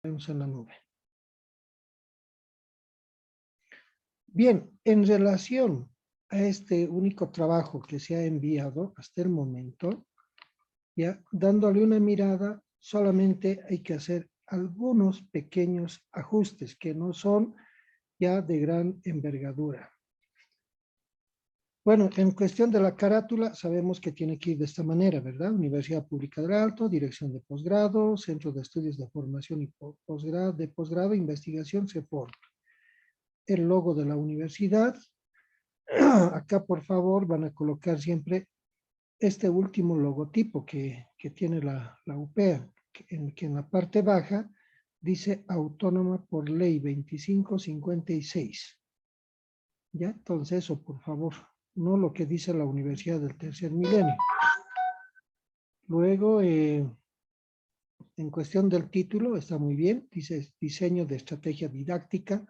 Tenemos en la nube. Bien, en relación a este único trabajo que se ha enviado hasta el momento, ya dándole una mirada, solamente hay que hacer algunos pequeños ajustes que no son ya de gran envergadura. Bueno, en cuestión de la carátula, sabemos que tiene que ir de esta manera, ¿verdad? Universidad Pública del Alto, Dirección de Posgrado, Centro de Estudios de Formación y Posgrado, Investigación, CEPOR. El logo de la universidad. Acá, por favor, van a colocar siempre este último logotipo que tiene la UPEA, que en la parte baja dice Autónoma por Ley 2556. ¿Ya? Entonces eso, por favor, no lo que dice la Universidad del Tercer Milenio. Luego, en cuestión del título, está muy bien, dice Diseño de Estrategia Didáctica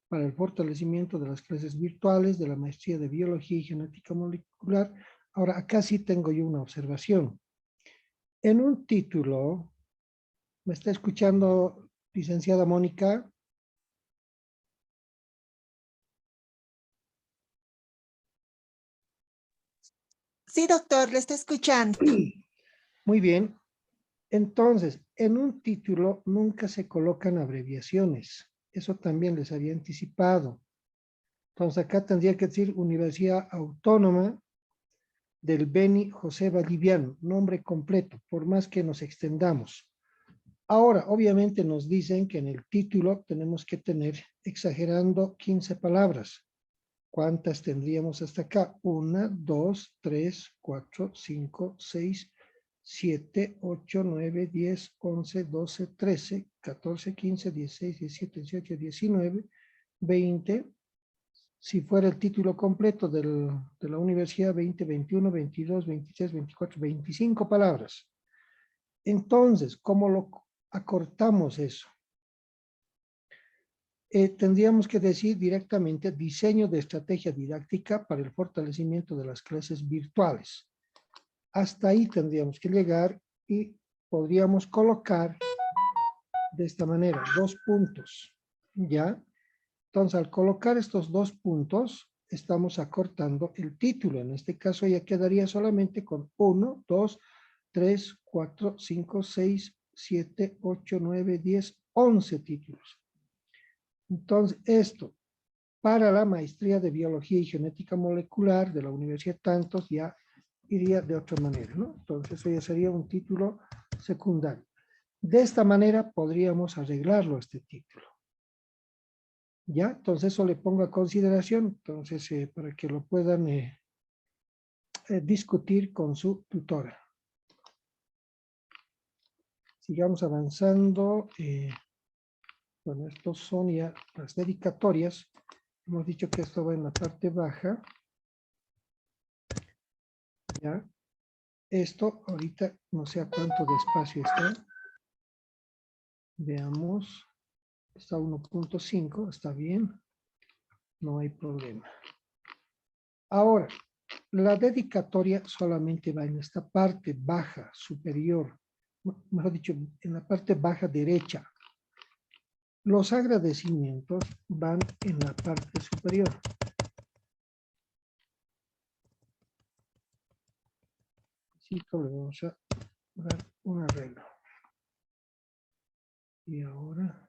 para el fortalecimiento de las clases virtuales de la maestría de Biología y Genética Molecular. Ahora, acá sí tengo yo una observación. En un título, ¿me está escuchando, licenciada Mónica? Sí, doctor, le está escuchando. Muy bien. Entonces, en un título nunca se colocan abreviaciones. Eso también les había anticipado. Entonces, acá tendría que decir Universidad Autónoma del Beni José Valdiviano, nombre completo, por más que nos extendamos. Ahora, obviamente nos dicen que en el título tenemos que tener, exagerando, 15 palabras. ¿Cuántas tendríamos hasta acá? 1, 2, 3, 4, 5, 6, 7, 8, 9, 10, 11, 12, 13, 14, 15, 16, 17, 18, 19, 20. Si fuera el título completo de la universidad, 20, 21, 22, 23, 24, 25 palabras. Entonces, ¿cómo lo acortamos eso? Tendríamos que decir directamente diseño de estrategia didáctica para el fortalecimiento de las clases virtuales. Hasta ahí tendríamos que llegar y podríamos colocar de esta manera 2 puntos, ¿ya? Entonces, al colocar estos 2 puntos, estamos acortando el título. En este caso ya quedaría solamente con 1, 2, 3, 4, 5, 6, 7, 8, 9, 10, 11 títulos. Entonces, esto para la maestría de Biología y Genética Molecular de la Universidad Tantos ya iría de otra manera, ¿no? Entonces, eso ya sería un título secundario. De esta manera podríamos arreglarlo este título. ¿Ya? Entonces, eso le pongo a consideración, entonces, para que lo puedan discutir con su tutora. Sigamos avanzando. Bueno, estos son ya las dedicatorias. Hemos dicho que esto va en la parte baja. ¿Ya? Esto ahorita no sé a cuánto de espacio está. Veamos. Está 1.5, está bien. No hay problema. Ahora, la dedicatoria solamente va en esta parte baja, superior. Mejor dicho, en la parte baja derecha. Los agradecimientos van en la parte superior. Así que le vamos a dar un arreglo. Y ahora,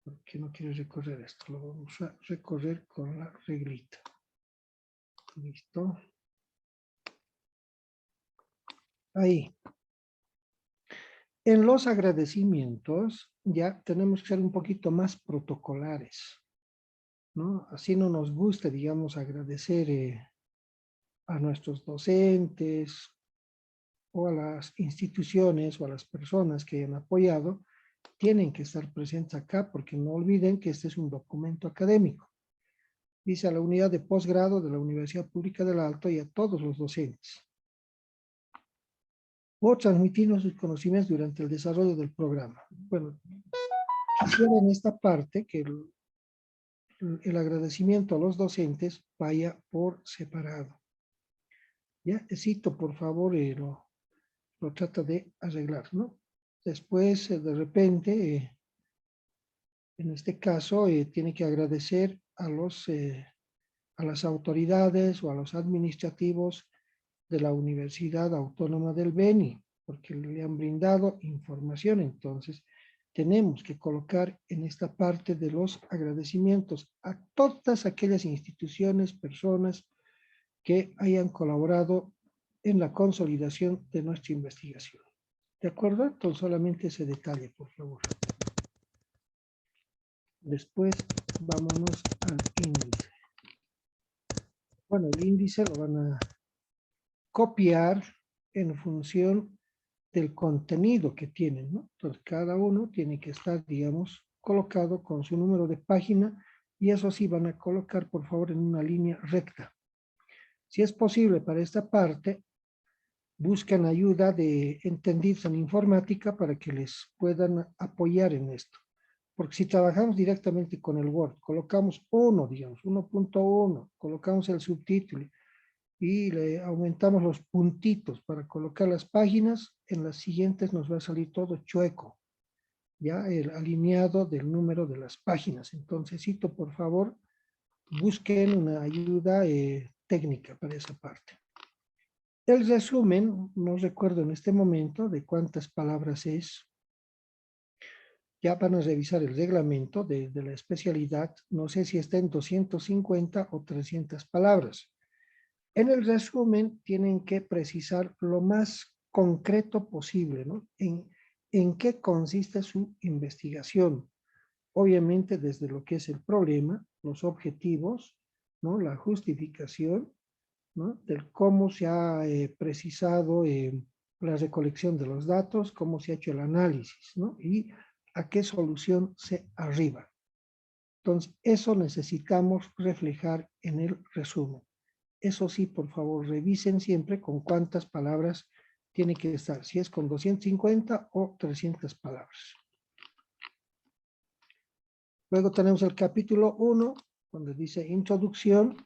¿por qué no quiere recorrer esto? Lo vamos a recorrer con la reglita. Listo. Ahí. En los agradecimientos ya tenemos que ser un poquito más protocolares, ¿no? Así no nos gusta, digamos, agradecer a nuestros docentes o a las instituciones o a las personas que han apoyado, tienen que estar presentes acá porque no olviden que este es un documento académico. Dice a la unidad de posgrado de la Universidad Pública del Alto y a todos los docentes. O transmitirnos sus conocimientos durante el desarrollo del programa. Bueno, quisiera en esta parte que el agradecimiento a los docentes vaya por separado. Ya, cito, por favor, lo trata de arreglar, ¿no? Después, de repente, en este caso, tiene que agradecer a las autoridades o a los administrativos de la Universidad Autónoma del Beni, porque le han brindado información. Entonces, tenemos que colocar en esta parte de los agradecimientos a todas aquellas instituciones, personas que hayan colaborado en la consolidación de nuestra investigación. ¿De acuerdo? Entonces, solamente ese detalle, por favor. Después, vámonos al índice. Bueno, el índice lo van a copiar en función del contenido que tienen, ¿no? Entonces, cada uno tiene que estar, digamos, colocado con su número de página y eso sí van a colocar, por favor, en una línea recta. Si es posible para esta parte, buscan ayuda de entendidos en informática para que les puedan apoyar en esto. Porque si trabajamos directamente con el Word, colocamos 1, digamos, 1.1, colocamos el subtítulo y le aumentamos los puntitos para colocar las páginas, en las siguientes nos va a salir todo chueco, ya el alineado del número de las páginas. Entonces, cito, por favor, busquen una ayuda técnica para esa parte. El resumen, no recuerdo en este momento de cuántas palabras es. Ya van a revisar el reglamento de la especialidad, no sé si está en 250 o 300 palabras. En el resumen tienen que precisar lo más concreto posible, ¿no? En qué consiste su investigación. Obviamente desde lo que es el problema, los objetivos, ¿no? La justificación, ¿no? Del cómo se ha precisado la recolección de los datos, cómo se ha hecho el análisis, ¿no? Y a qué solución se arriba. Entonces, eso necesitamos reflejar en el resumen. Eso sí, por favor, revisen siempre con cuántas palabras tiene que estar, si es con 250 o 300 palabras. Luego tenemos el capítulo 1, donde dice introducción.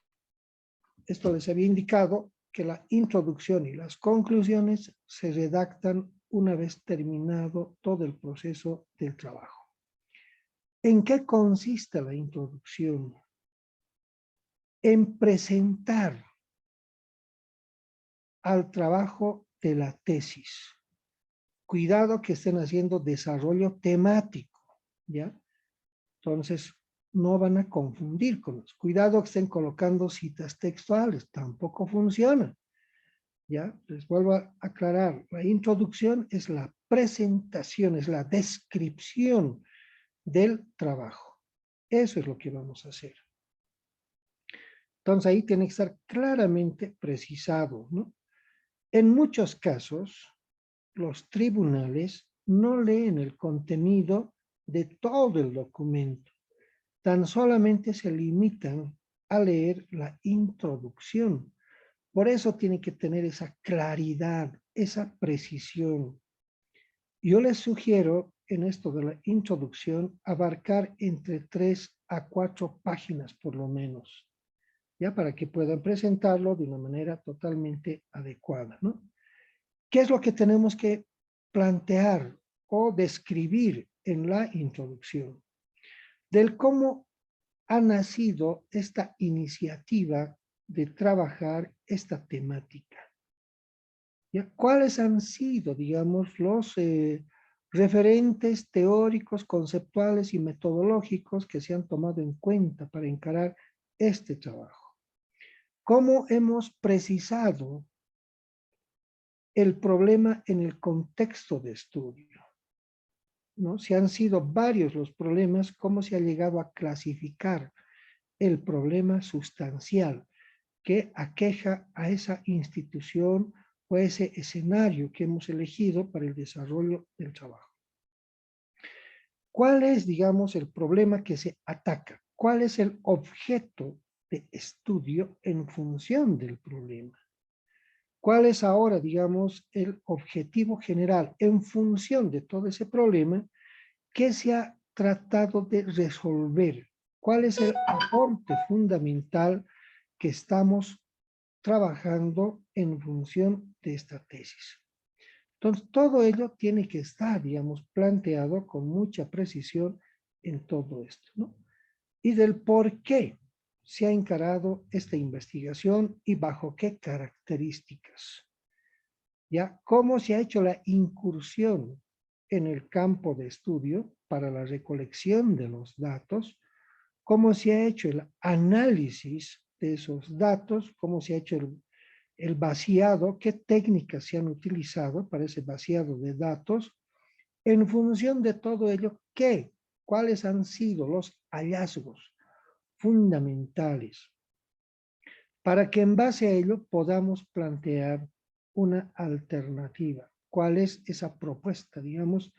Esto les había indicado que la introducción y las conclusiones se redactan una vez terminado todo el proceso del trabajo. ¿En qué consiste la introducción? En presentar al trabajo de la tesis. Cuidado que estén haciendo desarrollo temático, ¿ya? Entonces, no van a confundir con los. Cuidado que estén colocando citas textuales, tampoco funciona, ¿ya? Les vuelvo a aclarar, la introducción es la presentación, es la descripción del trabajo. Eso es lo que vamos a hacer. Entonces, ahí tiene que estar claramente precisado, ¿no? En muchos casos, los tribunales no leen el contenido de todo el documento, tan solamente se limitan a leer la introducción. Por eso tiene que tener esa claridad, esa precisión. Yo les sugiero en esto de la introducción abarcar entre 3 a 4 páginas por lo menos, ya para que puedan presentarlo de una manera totalmente adecuada, ¿no? ¿Qué es lo que tenemos que plantear o describir en la introducción? Del cómo ha nacido esta iniciativa de trabajar esta temática. ¿Ya? ¿Cuáles han sido, digamos, los referentes teóricos, conceptuales y metodológicos que se han tomado en cuenta para encarar este trabajo? ¿Cómo hemos precisado el problema en el contexto de estudio? ¿No? Si han sido varios los problemas, ¿cómo se ha llegado a clasificar el problema sustancial que aqueja a esa institución o ese escenario que hemos elegido para el desarrollo del trabajo? ¿Cuál es, digamos, el problema que se ataca? ¿Cuál es el objeto de estudio en función del problema? ¿Cuál es ahora, digamos, el objetivo general en función de todo ese problema que se ha tratado de resolver? ¿Cuál es el aporte fundamental que estamos trabajando en función de esta tesis? Entonces, todo ello tiene que estar, digamos, planteado con mucha precisión en todo esto, ¿no? Y del por qué se ha encarado esta investigación y bajo qué características. ¿Ya? ¿Cómo se ha hecho la incursión en el campo de estudio para la recolección de los datos? ¿Cómo se ha hecho el análisis de esos datos? ¿Cómo se ha hecho el vaciado? ¿Qué técnicas se han utilizado para ese vaciado de datos? En función de todo ello, ¿cuáles han sido los hallazgos fundamentales para que en base a ello podamos plantear una alternativa? ¿Cuál es esa propuesta, digamos,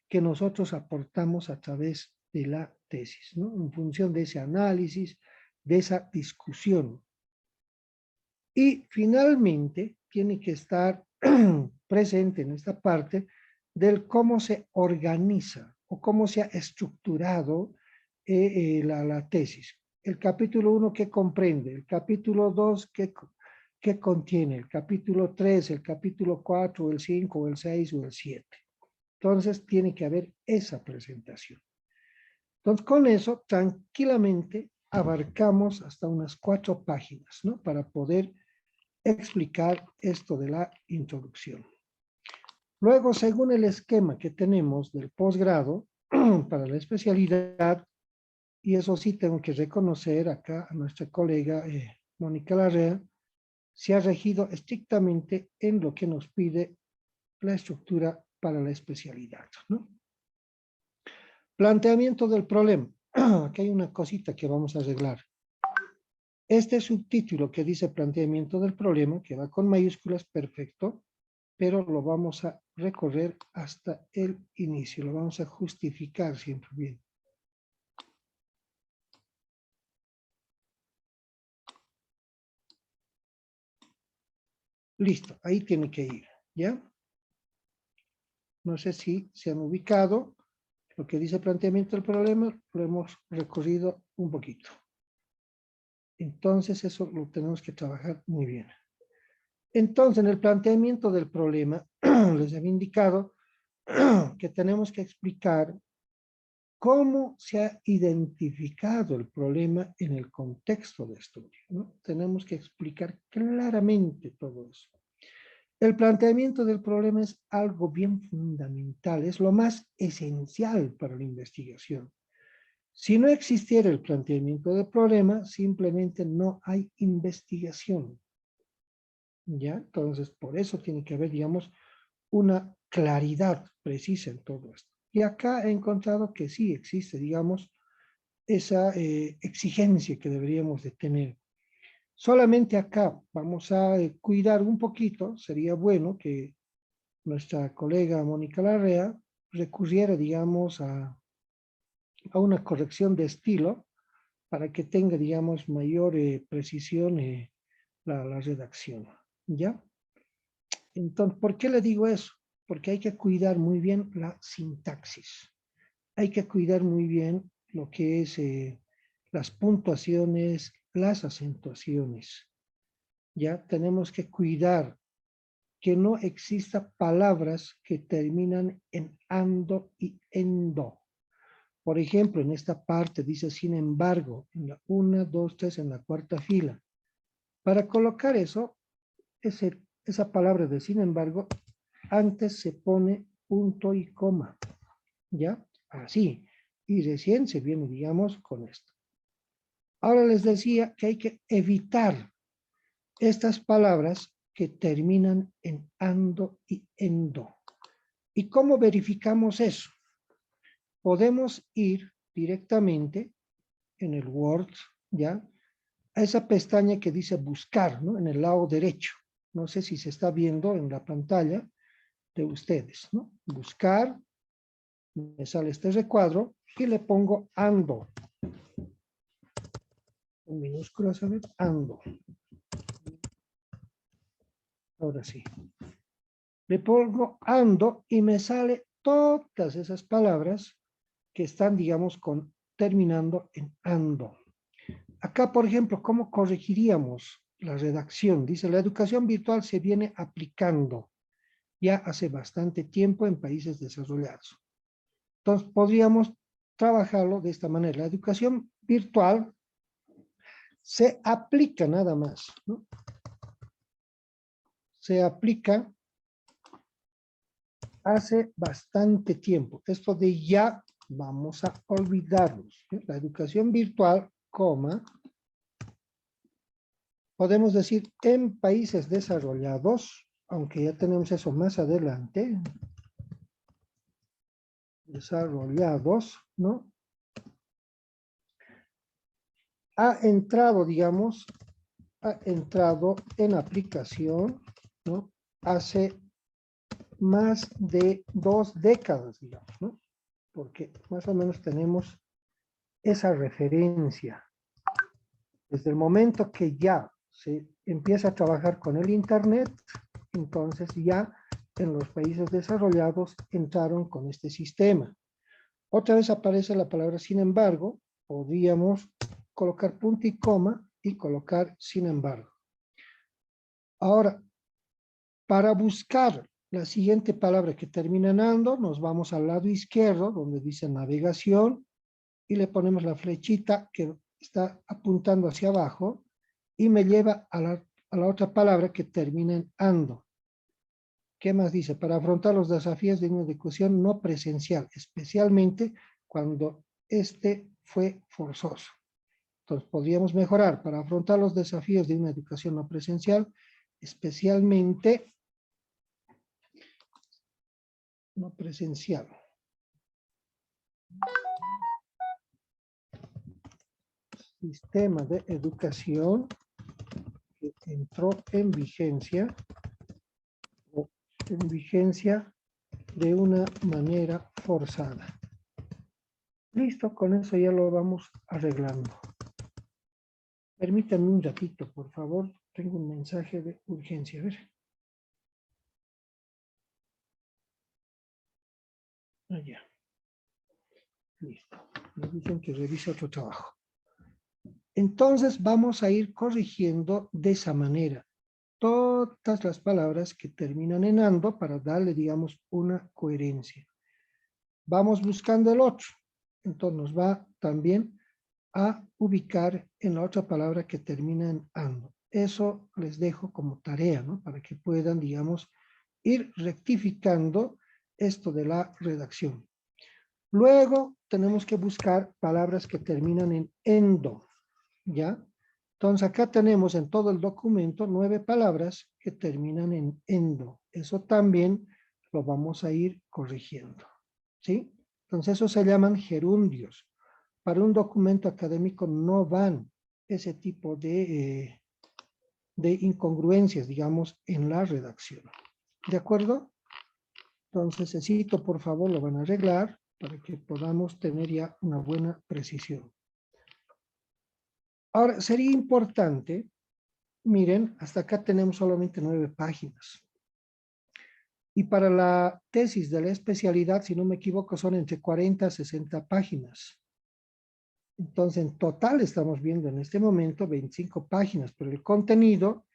que nosotros aportamos a través de la tesis, ¿no? En función de ese análisis, de esa discusión. Y finalmente tiene que estar presente en esta parte del cómo se organiza o cómo se ha estructurado la tesis. El capítulo 1, ¿qué comprende? El capítulo 2, ¿qué contiene? El capítulo 3, el capítulo 4, el 5, el 6 o el 7. Entonces, tiene que haber esa presentación. Entonces, con eso, tranquilamente abarcamos hasta unas 4 páginas, ¿no? Para poder explicar esto de la introducción. Luego, según el esquema que tenemos del posgrado para la especialidad, y eso sí tengo que reconocer acá a nuestra colega Mónica Larrea, se ha regido estrictamente en lo que nos pide la estructura para la especialidad, ¿no? Planteamiento del problema. Aquí hay una cosita que vamos a arreglar. Este subtítulo que dice planteamiento del problema, que va con mayúsculas, perfecto, pero lo vamos a recorrer hasta el inicio, lo vamos a justificar siempre bien. Listo, ahí tiene que ir, ¿ya? No sé si se han ubicado. Lo que dice planteamiento del problema, lo hemos recorrido un poquito. Entonces, eso lo tenemos que trabajar muy bien. Entonces, en el planteamiento del problema, les he indicado que tenemos que explicar cómo se ha identificado el problema en el contexto de estudio, ¿no? Tenemos que explicar claramente todo eso. El planteamiento del problema es algo bien fundamental, es lo más esencial para la investigación. Si no existiera el planteamiento del problema, simplemente no hay investigación, ¿ya? Entonces, por eso tiene que haber, digamos, una claridad precisa en todo esto. Y acá he encontrado que sí existe, digamos, esa exigencia que deberíamos de tener. Solamente acá vamos a cuidar un poquito, sería bueno que nuestra colega Mónica Larrea recurriera, digamos, a una corrección de estilo para que tenga, digamos, mayor precisión la redacción, ¿ya? Entonces, ¿por qué le digo eso? Porque hay que cuidar muy bien la sintaxis. Hay que cuidar muy bien lo que es las puntuaciones, las acentuaciones. Ya tenemos que cuidar que no exista palabras que terminan en ando y endo. Por ejemplo, en esta parte dice sin embargo, en la 1, 2, 3, en la cuarta fila. Para colocar eso, esa palabra de sin embargo, antes se pone punto y coma, ¿ya? Así. Y recién se viene, digamos, con esto. Ahora les decía que hay que evitar estas palabras que terminan en ando y endo. ¿Y cómo verificamos eso? Podemos ir directamente en el Word, ¿ya? A esa pestaña que dice buscar, ¿no? En el lado derecho. No sé si se está viendo en la pantalla de ustedes, ¿no? Buscar, me sale este recuadro y le pongo ando. En minúsculas, ¿sabes? Ando. Ahora sí. Le pongo ando y me sale todas esas palabras que están, digamos, terminando en ando. Acá, por ejemplo, ¿cómo corregiríamos la redacción? Dice, la educación virtual se viene aplicando. ya hace bastante tiempo en países desarrollados. Entonces, podríamos trabajarlo de esta manera. La educación virtual se aplica nada más, ¿no? Se aplica hace bastante tiempo. Esto de ya vamos a olvidarnos. La educación virtual, coma, podemos decir en países desarrollados, aunque ya tenemos eso más adelante, desarrollados, ¿no? Ha entrado, digamos, ha entrado en aplicación, ¿no? Hace más de 2 décadas, digamos, ¿no? Porque más o menos tenemos esa referencia. Desde el momento que ya se empieza a trabajar con el Internet, entonces ya en los países desarrollados entraron con este sistema. Otra vez aparece la palabra sin embargo, podríamos colocar punto y coma y colocar sin embargo. Ahora, para buscar la siguiente palabra que termina en ando, nos vamos al lado izquierdo, donde dice navegación, y le ponemos la flechita que está apuntando hacia abajo, y me lleva a la otra palabra que termina en ando. ¿Qué más dice? Para afrontar los desafíos de una educación no presencial, especialmente cuando este fue forzoso. Entonces, podríamos mejorar para afrontar los desafíos de una educación no presencial, especialmente no presencial. Sistema de educación que entró en vigencia de una manera forzada. Listo, con eso ya lo vamos arreglando. Permítanme un ratito, por favor. Tengo un mensaje de urgencia. A ver. Allá. Listo. Me dicen que revise otro trabajo. Entonces vamos a ir corrigiendo de esa manera todas las palabras que terminan en ando para darle, digamos, una coherencia. Vamos buscando el otro. Entonces nos va también a ubicar en la otra palabra que termina en ando. Eso les dejo como tarea, ¿no? Para que puedan, digamos, ir rectificando esto de la redacción. Luego tenemos que buscar palabras que terminan en endo, ¿ya? Entonces acá tenemos en todo el documento 9 palabras que terminan en endo. Eso también lo vamos a ir corrigiendo, ¿sí? Entonces eso se llaman gerundios. Para un documento académico no van ese tipo de incongruencias, digamos, en la redacción. ¿De acuerdo? Entonces necesito, por favor, lo van a arreglar para que podamos tener ya una buena precisión. Ahora, sería importante, miren, hasta acá tenemos solamente 9 páginas. Y para la tesis de la especialidad, si no me equivoco, son entre 40 a 60 páginas. Entonces, en total estamos viendo en este momento 25 páginas, pero el contenido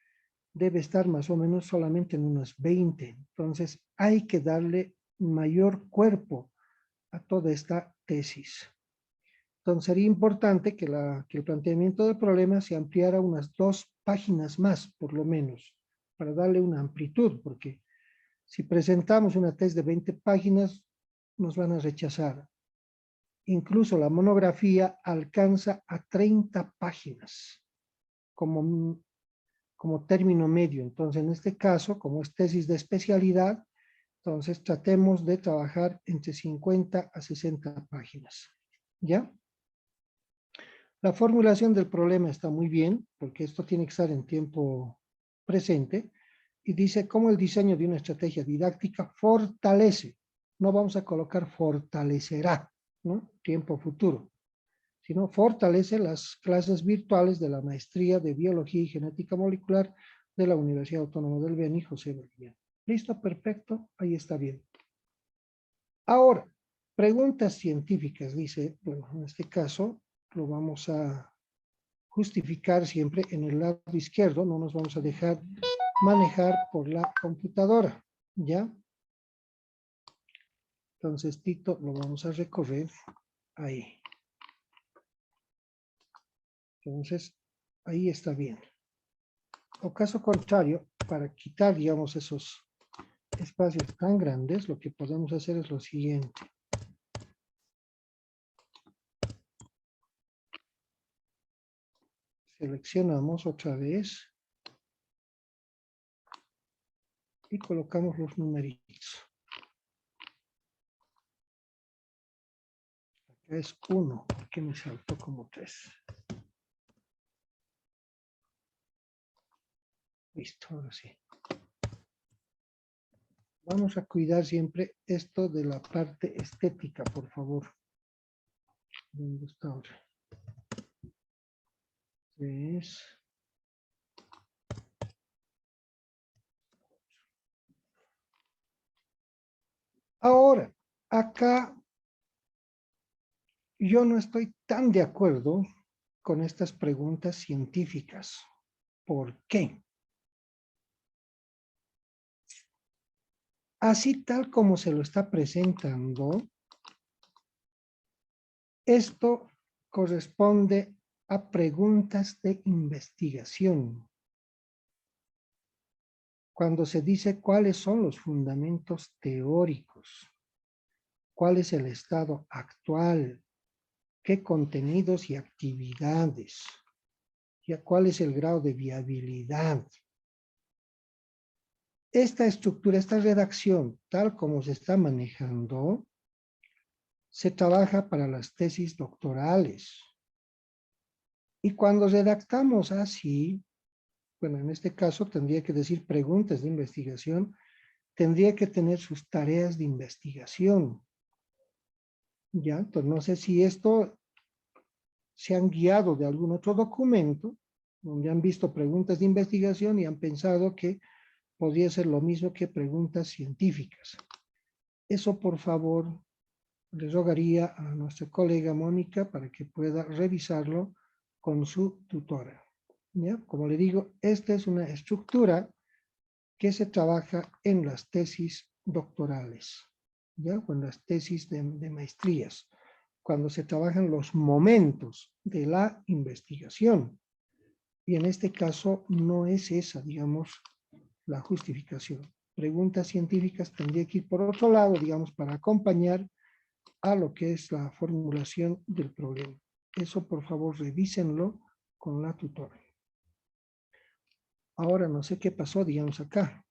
debe estar más o menos solamente en unas 20. Entonces, hay que darle mayor cuerpo a toda esta tesis. Entonces, sería importante que el planteamiento del problema se ampliara unas 2 páginas más, por lo menos, para darle una amplitud, porque si presentamos una tesis de 20 páginas, nos van a rechazar. Incluso la monografía alcanza a 30 páginas como término medio. Entonces, en este caso, como es tesis de especialidad, entonces tratemos de trabajar entre 50 a 60 páginas. ¿Ya? La formulación del problema está muy bien, porque esto tiene que estar en tiempo presente, y dice cómo el diseño de una estrategia didáctica fortalece. No vamos a colocar fortalecerá, ¿no? Tiempo futuro, sino fortalece las clases virtuales de la maestría de Biología y Genética Molecular de la Universidad Autónoma del Beni, José Vallejo. Listo, perfecto, ahí está bien. Ahora, preguntas científicas, dice, bueno, en este caso lo vamos a justificar siempre en el lado izquierdo, no nos vamos a dejar manejar por la computadora. ¿Ya? Entonces, Tito, lo vamos a recorrer ahí. Entonces, ahí está bien. O caso contrario, para quitar, digamos, esos espacios tan grandes, lo que podemos hacer es lo siguiente. Seleccionamos otra vez y colocamos los numeritos. Acá es 1, porque me saltó como 3. Listo, ahora sí. Vamos a cuidar siempre esto de la parte estética, por favor. ¿Dónde está ahora? 3. Ahora, acá yo no estoy tan de acuerdo con estas preguntas científicas. ¿Por qué? Así tal como se lo está presentando, esto corresponde a preguntas de investigación. Cuando se dice cuáles son los fundamentos teóricos, cuál es el estado actual, qué contenidos y actividades, ya cuál es el grado de viabilidad. Esta estructura, esta redacción, tal como se está manejando, se trabaja para las tesis doctorales. Y cuando redactamos así, bueno, en este caso tendría que decir preguntas de investigación, tendría que tener sus tareas de investigación. Ya, entonces no sé si esto se han guiado de algún otro documento, donde han visto preguntas de investigación y han pensado que podría ser lo mismo que preguntas científicas. Eso, por favor, le rogaría a nuestra colega Mónica para que pueda revisarlo con su tutora. ¿Ya? Como le digo, esta es una estructura que se trabaja en las tesis doctorales, ¿ya? O en las tesis de maestrías, cuando se trabajan los momentos de la investigación. Y en este caso no es esa, digamos, la justificación. Preguntas científicas tendría que ir por otro lado, digamos, para acompañar a lo que es la formulación del problema. Eso, por favor, revísenlo con la tutora. Ahora, no sé qué pasó, digamos acá.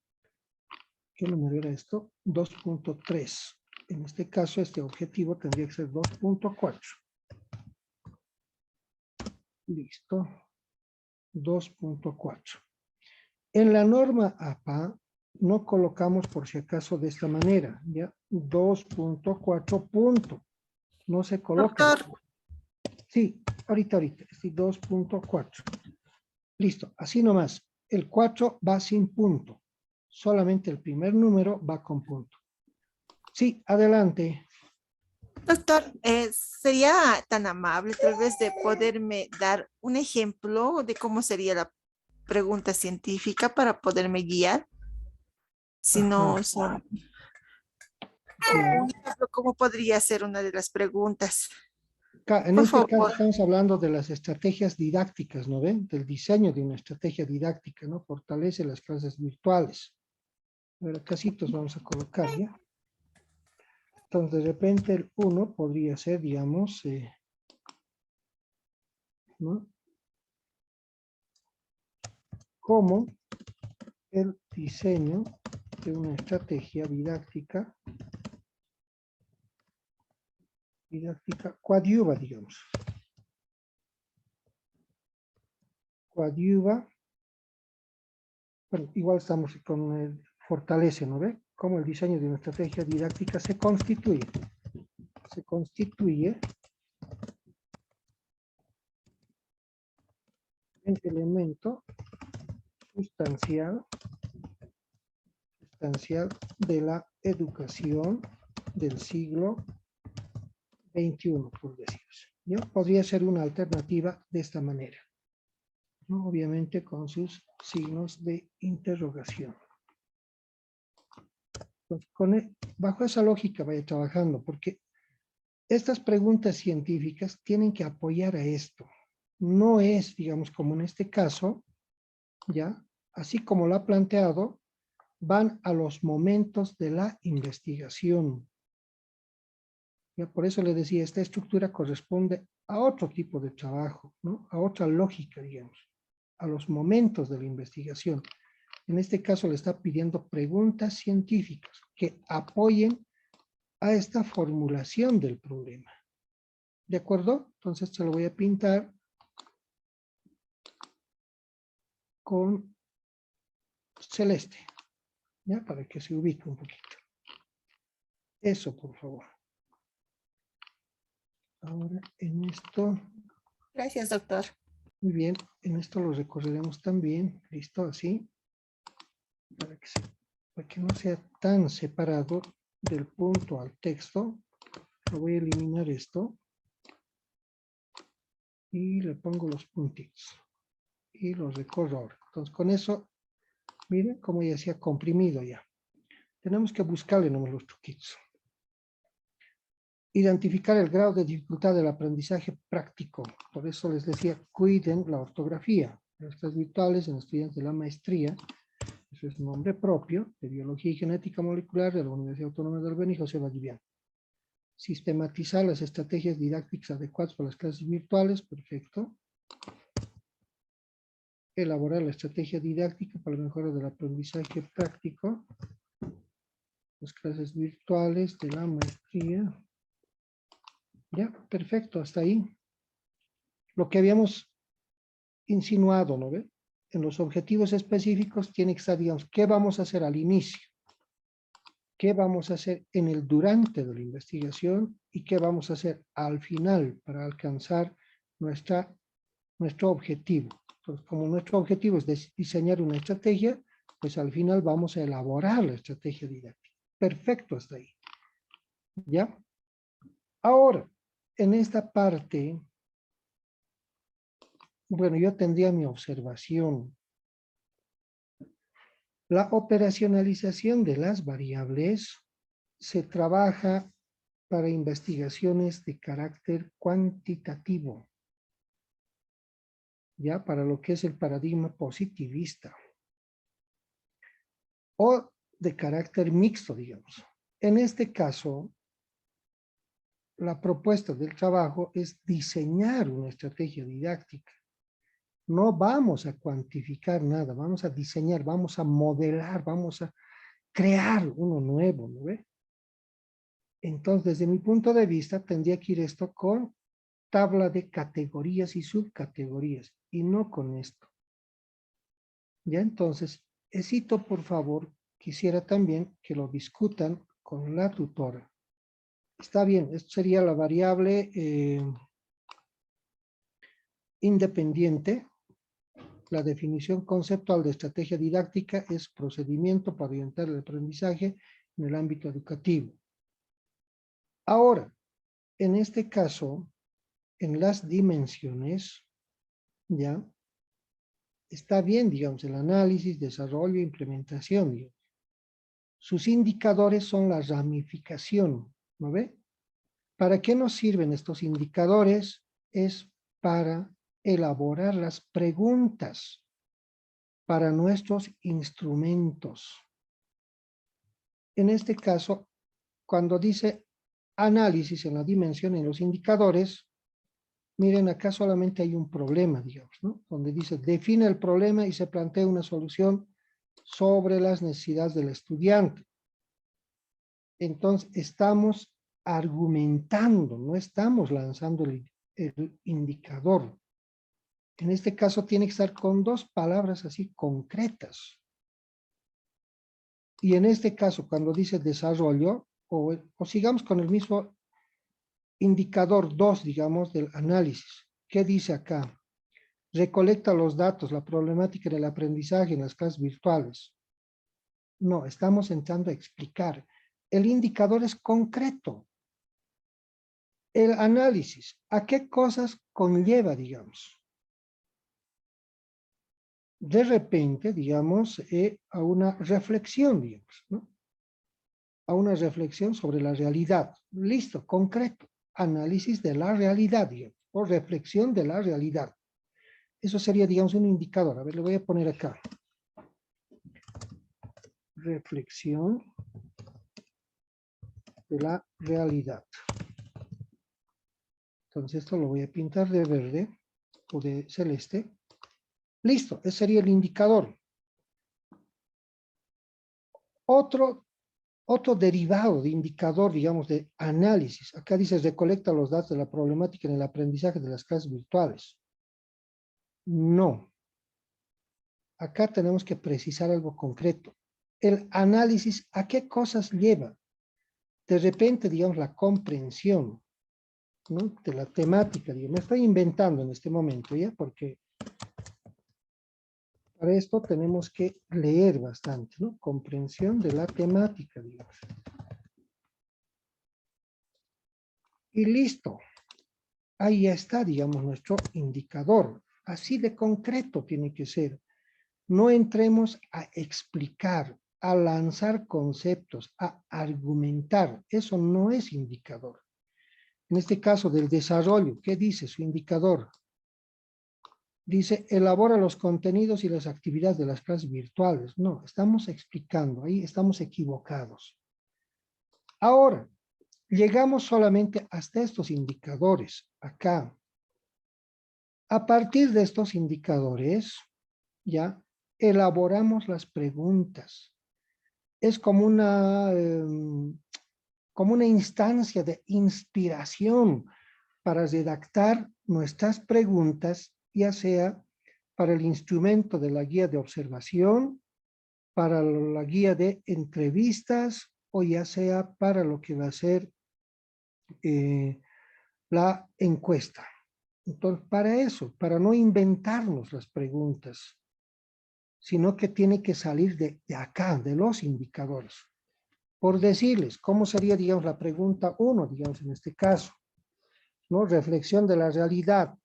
¿Qué número era esto? 2.3. En este caso, este objetivo tendría que ser 2.4. Listo. 2.4. En la norma APA, no colocamos por si acaso de esta manera, ¿ya? 2.4 punto. No se coloca. Doctor, Sí, ahorita, sí, 2.4. Listo, así nomás. El 4 va sin punto. Solamente el primer número va con punto. Sí, adelante. doctor, ¿sería tan amable tal vez de poderme dar un ejemplo de cómo sería la pregunta científica para poderme guiar? Si Ajá, no son ya. un ejemplo, ¿cómo podría ser una de las preguntas? En Por este caso favor. estamos hablando de las estrategias didácticas, ¿no ven? Del diseño de una estrategia didáctica, ¿no? Fortalece las clases virtuales. Ahora, casitos vamos a colocar, ¿ya? Entonces, de repente el 1 podría ser, digamos, ¿no? Como el diseño de una estrategia didáctica coadyuva, digamos. Coadyuva, bueno, igual estamos con el fortalece, ¿no ve? Como el diseño de una estrategia didáctica se constituye en elemento sustancial de la educación del siglo XXI, por decirse. ¿Ya? Podría ser una alternativa de esta manera, ¿no? Obviamente con sus signos de interrogación. Entonces, bajo esa lógica vaya trabajando, porque estas preguntas científicas tienen que apoyar a esto. No es, digamos, como en este caso, ¿ya? Así como lo ha planteado, van a los momentos de la investigación. Ya por eso le decía, esta estructura corresponde a otro tipo de trabajo, ¿no? A otra lógica, digamos, a los momentos de la investigación. En este caso le está pidiendo preguntas científicas que apoyen a esta formulación del problema. ¿De acuerdo? Entonces se lo voy a pintar con celeste, ¿ya? Para que se ubique un poquito. Eso, por favor. Ahora en esto, Gracias, doctor. muy bien, en esto lo recorreremos también, listo, así, para que no sea tan separado del punto al texto. Lo voy a eliminar esto y le pongo los puntitos y los recorro ahora. Entonces con eso, miren cómo ya se ha comprimido ya. Tenemos que buscarle nomás los truquitos. Identificar el grado de dificultad del aprendizaje práctico. Por eso les decía, cuiden la ortografía. En estas virtuales, en estudiantes de la maestría, ese es un nombre propio, de Biología y Genética Molecular de la Universidad Autónoma del Beni, José Valdivian. Sistematizar las estrategias didácticas adecuadas para las clases virtuales, perfecto. Elaborar la estrategia didáctica para la mejora del aprendizaje práctico. Las clases virtuales de la maestría. Ya, perfecto, hasta ahí. Lo que habíamos insinuado, ¿no ve? En los objetivos específicos tiene que estar, digamos, ¿qué vamos a hacer al inicio? ¿Qué vamos a hacer en el durante de la investigación? ¿Y qué vamos a hacer al final para alcanzar nuestro objetivo? Entonces, como nuestro objetivo es diseñar una estrategia, pues al final vamos a elaborar la estrategia didáctica. Perfecto, hasta ahí. ¿Ya? Ahora, en esta parte, bueno, yo tendría mi observación. La operacionalización de las variables se trabaja para investigaciones de carácter cuantitativo, ya para lo que es el paradigma positivista, o de carácter mixto, digamos. En este caso, la propuesta del trabajo es diseñar una estrategia didáctica. No vamos a cuantificar nada, vamos a diseñar, vamos a modelar, vamos a crear uno nuevo, ¿no ve? Entonces, desde mi punto de vista, tendría que ir esto con tabla de categorías y subcategorías, y no con esto. Ya entonces, Esito, por favor, quisiera también que lo discutan con la tutora. Está bien, esto sería la variable independiente. La definición conceptual de estrategia didáctica es procedimiento para orientar el aprendizaje en el ámbito educativo. Ahora, en este caso, en las dimensiones, ya, está bien, digamos, el análisis, desarrollo e implementación, digamos. Sus indicadores son la ramificación, ¿no ve? ¿Para qué nos sirven estos indicadores? Es para elaborar las preguntas para nuestros instrumentos. En este caso, cuando dice análisis en la dimensión en los indicadores, miren, acá solamente hay un problema, digamos, ¿no? Donde dice, define el problema y se plantea una solución sobre las necesidades del estudiante. Entonces, estamos argumentando, no estamos lanzando el indicador. En este caso, tiene que estar con dos palabras así concretas. Y en este caso, cuando dice desarrollo, o sigamos con el mismo indicador 2, digamos, del análisis. ¿Qué dice acá? Recolecta los datos, la problemática del aprendizaje en las clases virtuales. No, estamos entrando a explicar. El indicador es concreto. El análisis, ¿a qué cosas conlleva, digamos? De repente, digamos, a una reflexión, digamos, ¿no? a una reflexión sobre la realidad. Listo, concreto. Análisis de la realidad, digamos, o reflexión de la realidad. Eso sería, digamos, un indicador. A ver, le voy a poner acá. Reflexión de la realidad. Entonces esto lo voy a pintar de verde o de celeste. Listo, ese sería el indicador. Otro derivado de indicador, digamos, de análisis. Acá dice, recolecta los datos de la problemática en el aprendizaje de las clases virtuales. No. Acá tenemos que precisar algo concreto. El análisis, ¿a qué cosas lleva? De repente, digamos, la comprensión, ¿no?, de la temática. Digamos. Me estoy inventando en este momento, ¿ya? Porque para esto tenemos que leer bastante, ¿no? Comprensión de la temática, digamos. Y listo. Ahí está, digamos, nuestro indicador. Así de concreto tiene que ser. No entremos a explicar, a lanzar conceptos, a argumentar. Eso no es indicador. En este caso del desarrollo, ¿qué dice su indicador? Dice, elabora los contenidos y las actividades de las clases virtuales. No, estamos explicando, ahí estamos equivocados. Ahora, llegamos solamente hasta estos indicadores, acá. A partir de estos indicadores, ya, elaboramos las preguntas. Es como una instancia de inspiración para redactar nuestras preguntas, ya sea para el instrumento de la guía de observación, para la guía de entrevistas, o ya sea para lo que va a ser la encuesta. Entonces, para eso, para no inventarnos las preguntas, sino que tiene que salir de acá, de los indicadores. Por decirles, ¿cómo sería, digamos, la pregunta 1, digamos, en este caso? ¿No? Reflexión de la realidad.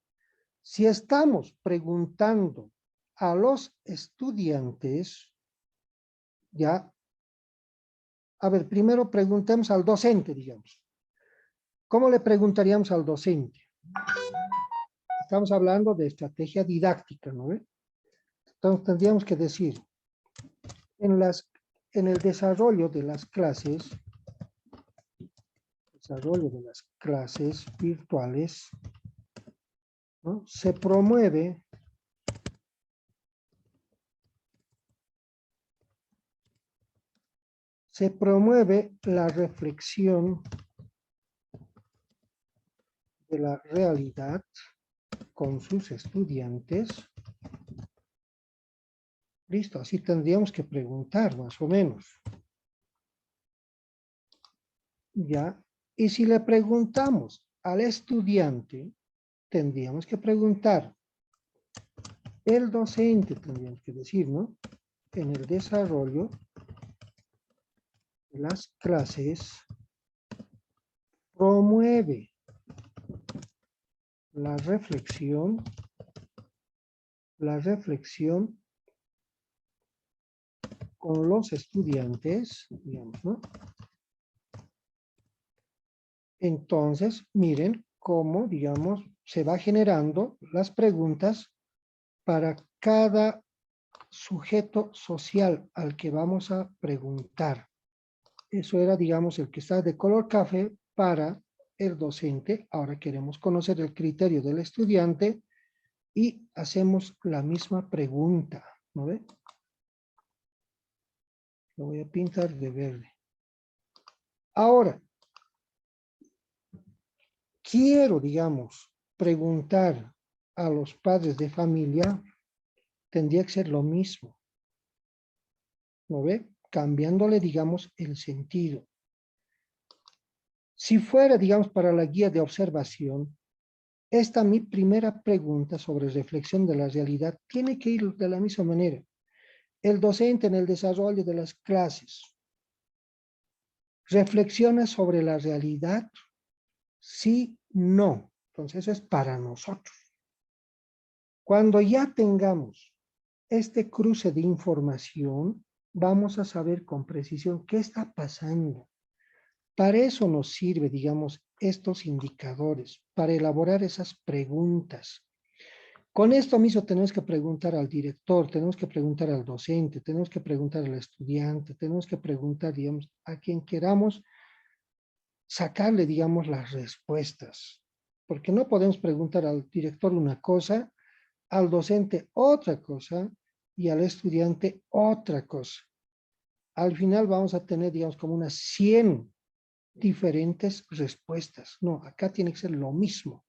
Si estamos preguntando a los estudiantes, ya, a ver, primero preguntemos al docente, digamos. ¿Cómo le preguntaríamos al docente? Estamos hablando de estrategia didáctica, ¿no? Entonces tendríamos que decir, en el desarrollo de las clases virtuales, ¿no?, se promueve la reflexión de la realidad con sus estudiantes. Listo, así tendríamos que preguntar más o menos. Ya, y si le preguntamos al estudiante, tendríamos que preguntar, el docente, tendríamos que decir, ¿no?, en el desarrollo de las clases, promueve la reflexión con los estudiantes, digamos, ¿no? Entonces, miren cómo, digamos, se va generando las preguntas para cada sujeto social al que vamos a preguntar. Eso era, digamos, el que está de color café para el docente. Ahora queremos conocer el criterio del estudiante y hacemos la misma pregunta, ¿no ve? Lo voy a pintar de verde. Ahora, quiero, digamos, preguntar a los padres de familia, tendría que ser lo mismo, ¿no ve? Cambiándole, digamos, el sentido. Si fuera, digamos, para la guía de observación, esta mi primera pregunta sobre reflexión de la realidad tiene que ir de la misma manera. El docente en el desarrollo de las clases reflexiona sobre la realidad, sí, no. Entonces eso es para nosotros. Cuando ya tengamos este cruce de información, vamos a saber con precisión qué está pasando. Para eso nos sirve, digamos, estos indicadores, para elaborar esas preguntas. Con esto mismo tenemos que preguntar al director, tenemos que preguntar al docente, tenemos que preguntar al estudiante, tenemos que preguntar, digamos, a quien queramos sacarle, digamos, las respuestas. Porque no podemos preguntar al director una cosa, al docente otra cosa y al estudiante otra cosa. Al final vamos a tener, digamos, como unas 100 diferentes respuestas. No, acá tiene que ser lo mismo.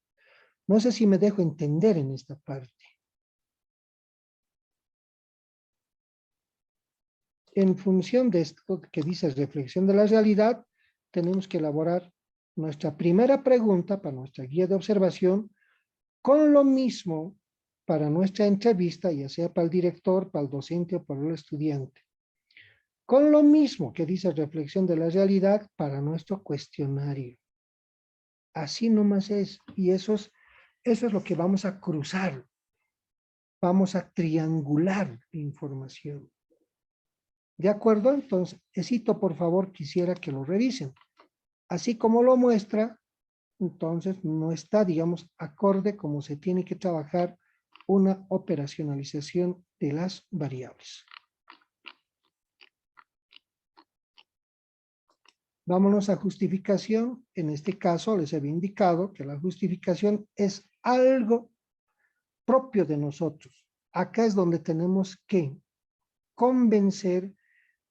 No sé si me dejo entender en esta parte. En función de esto que dice reflexión de la realidad, tenemos que elaborar nuestra primera pregunta para nuestra guía de observación, con lo mismo para nuestra entrevista, ya sea para el director, para el docente o para el estudiante. Con lo mismo que dice reflexión de la realidad para nuestro cuestionario. Así nomás es. Y eso es lo que vamos a cruzar. Vamos a triangular información. ¿De acuerdo? Entonces, Esito, por favor, quisiera que lo revisen. Así como lo muestra, entonces no está, digamos, acorde como se tiene que trabajar una operacionalización de las variables. Vámonos a justificación. En este caso les había indicado que la justificación es algo propio de nosotros. Acá es donde tenemos que convencer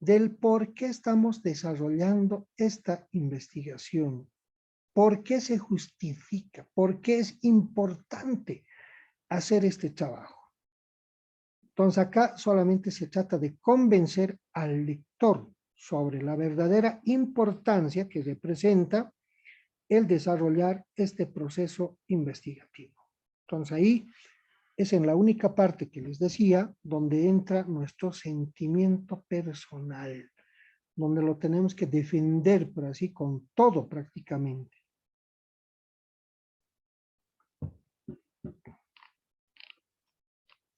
del por qué estamos desarrollando esta investigación, por qué se justifica, por qué es importante hacer este trabajo. Entonces acá solamente se trata de convencer al lector sobre la verdadera importancia que representa el desarrollar este proceso investigativo. Entonces ahí es en la única parte que les decía donde entra nuestro sentimiento personal, donde lo tenemos que defender, por así, con todo prácticamente.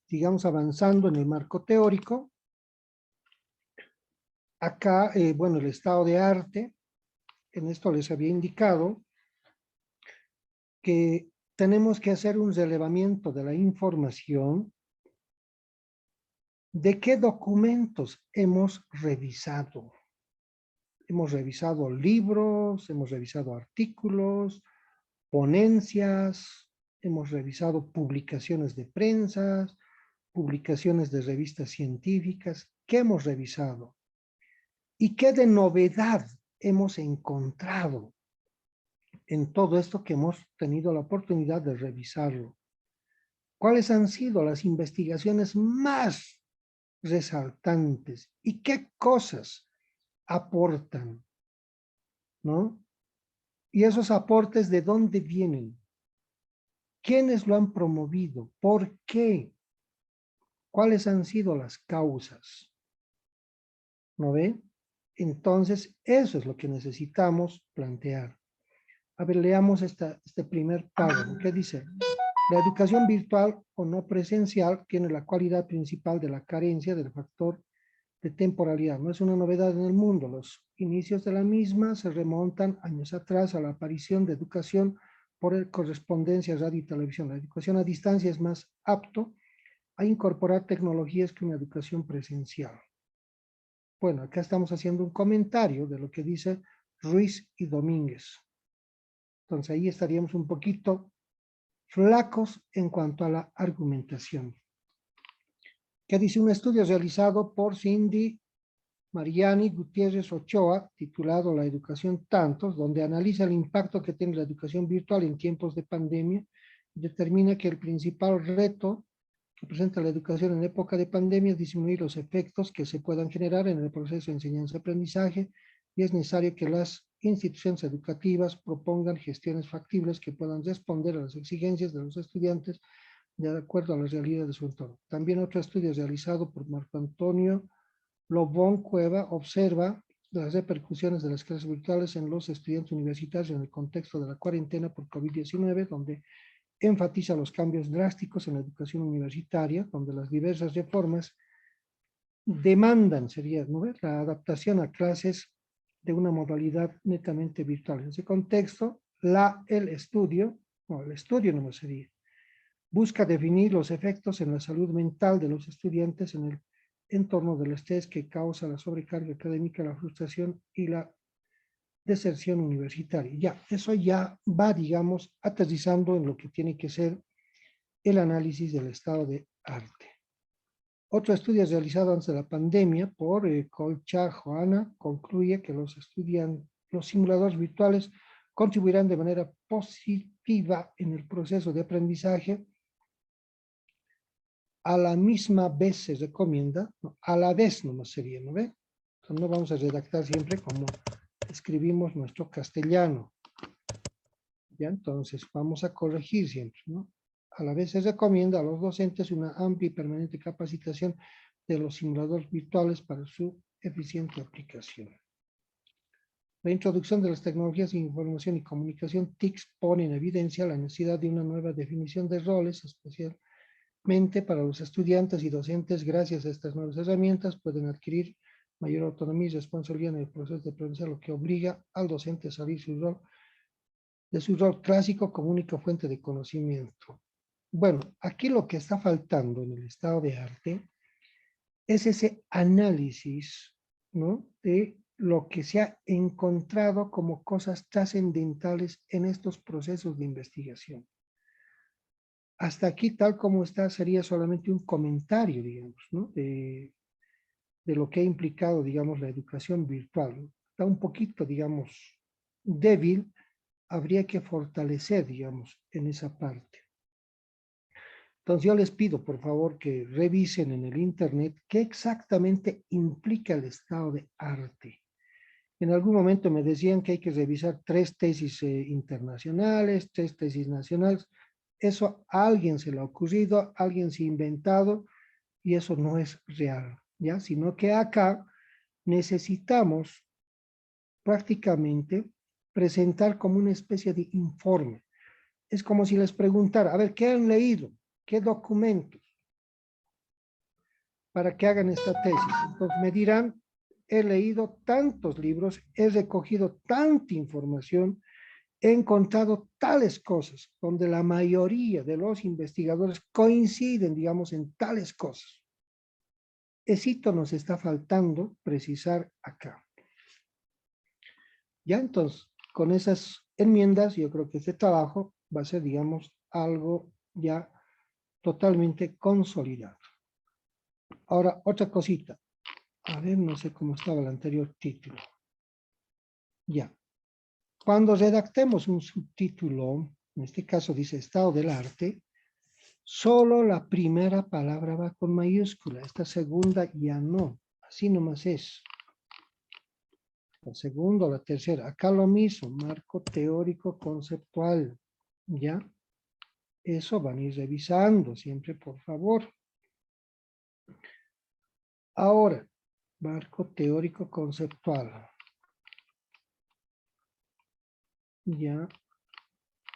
Sigamos avanzando en el marco teórico. Acá, bueno, el estado de arte, en esto les había indicado que tenemos que hacer un relevamiento de la información de qué documentos hemos revisado. Hemos revisado libros, hemos revisado artículos, ponencias, hemos revisado publicaciones de prensa, publicaciones de revistas científicas. ¿Qué hemos revisado? ¿Y qué de novedad hemos encontrado en todo esto que hemos tenido la oportunidad de revisarlo? ¿Cuáles han sido las investigaciones más resaltantes y qué cosas aportan, ¿no? Y esos aportes, ¿de dónde vienen? ¿Quiénes lo han promovido? ¿Por qué? ¿Cuáles han sido las causas? ¿No ve? Entonces, eso es lo que necesitamos plantear. A ver, leamos este primer párrafo. ¿Qué dice? La educación virtual o no presencial tiene la cualidad principal de la carencia del factor de temporalidad. No es una novedad en el mundo. Los inicios de la misma se remontan años atrás a la aparición de educación por correspondencia, radio y televisión. La educación a distancia es más apto a incorporar tecnologías que una educación presencial. Bueno, acá estamos haciendo un comentario de lo que dice Ruiz y Domínguez. Entonces ahí estaríamos un poquito flacos en cuanto a la argumentación. ¿Qué dice un estudio realizado por Cindy Mariani Gutiérrez Ochoa, titulado La educación tantos, donde analiza el impacto que tiene la educación virtual en tiempos de pandemia, determina que el principal reto que presenta la educación en época de pandemia es disminuir los efectos que se puedan generar en el proceso de enseñanza-aprendizaje y es necesario que las instituciones educativas propongan gestiones factibles que puedan responder a las exigencias de los estudiantes de acuerdo a la realidad de su entorno. También otro estudio realizado por Marco Antonio Lobón Cueva observa las repercusiones de las clases virtuales en los estudiantes universitarios en el contexto de la cuarentena por COVID-19, donde enfatiza los cambios drásticos en la educación universitaria, donde las diversas reformas demandan, sería, ¿no ves? La adaptación a clases de una modalidad netamente virtual. En ese contexto, el estudio no sería, busca definir los efectos en la salud mental de los estudiantes en el entorno del estrés que causa la sobrecarga académica, la frustración y la deserción universitaria. Ya, eso ya va, digamos, aterrizando en lo que tiene que ser el análisis del estado de arte. Otro estudio realizado antes de la pandemia por Colcha Joana concluye que los simuladores virtuales contribuirán de manera positiva en el proceso de aprendizaje. A la misma vez se recomienda, no, a la vez nomás sería, ¿no ve? Entonces no vamos a redactar siempre como escribimos nuestro castellano. Ya, entonces vamos a corregir siempre, ¿no? A la vez se recomienda a los docentes una amplia y permanente capacitación de los simuladores virtuales para su eficiente aplicación. La introducción de las tecnologías de información y comunicación TICs pone en evidencia la necesidad de una nueva definición de roles, especialmente para los estudiantes y docentes. Gracias a estas nuevas herramientas pueden adquirir mayor autonomía y responsabilidad en el proceso de aprendizaje, lo que obliga al docente a salir de su rol clásico como única fuente de conocimiento. Bueno, aquí lo que está faltando en el estado de arte es ese análisis, ¿no?, de lo que se ha encontrado como cosas trascendentales en estos procesos de investigación. Hasta aquí, tal como está, sería solamente un comentario, digamos, ¿no?, de lo que ha implicado, digamos, la educación virtual. Está un poquito, digamos, débil, habría que fortalecer, digamos, en esa parte. Entonces yo les pido, por favor, que revisen en el internet qué exactamente implica el estado de arte. En algún momento me decían que hay que revisar 3 tesis internacionales, 3 tesis nacionales. Eso a alguien se le ha ocurrido, a alguien se ha inventado, y eso no es real, ¿ya? Sino que acá necesitamos prácticamente presentar como una especie de informe. Es como si les preguntara, a ver, ¿qué han leído? ¿Qué documentos? Para que hagan esta tesis. Entonces me dirán, he leído tantos libros, he recogido tanta información, he encontrado tales cosas, donde la mayoría de los investigadores coinciden, digamos, en tales cosas. Esito nos está faltando precisar acá. Ya, entonces, con esas enmiendas, yo creo que este trabajo va a ser, digamos, algo ya totalmente consolidado. Ahora, otra cosita. A ver, no sé cómo estaba el anterior título. Ya. Cuando redactemos un subtítulo, en este caso dice Estado del Arte, solo la primera palabra va con mayúscula, esta segunda ya no. Así nomás es. La segunda o la tercera. Acá lo mismo, marco teórico conceptual. ¿Ya? Eso van a ir revisando siempre, por favor. Ahora, marco teórico conceptual. Ya.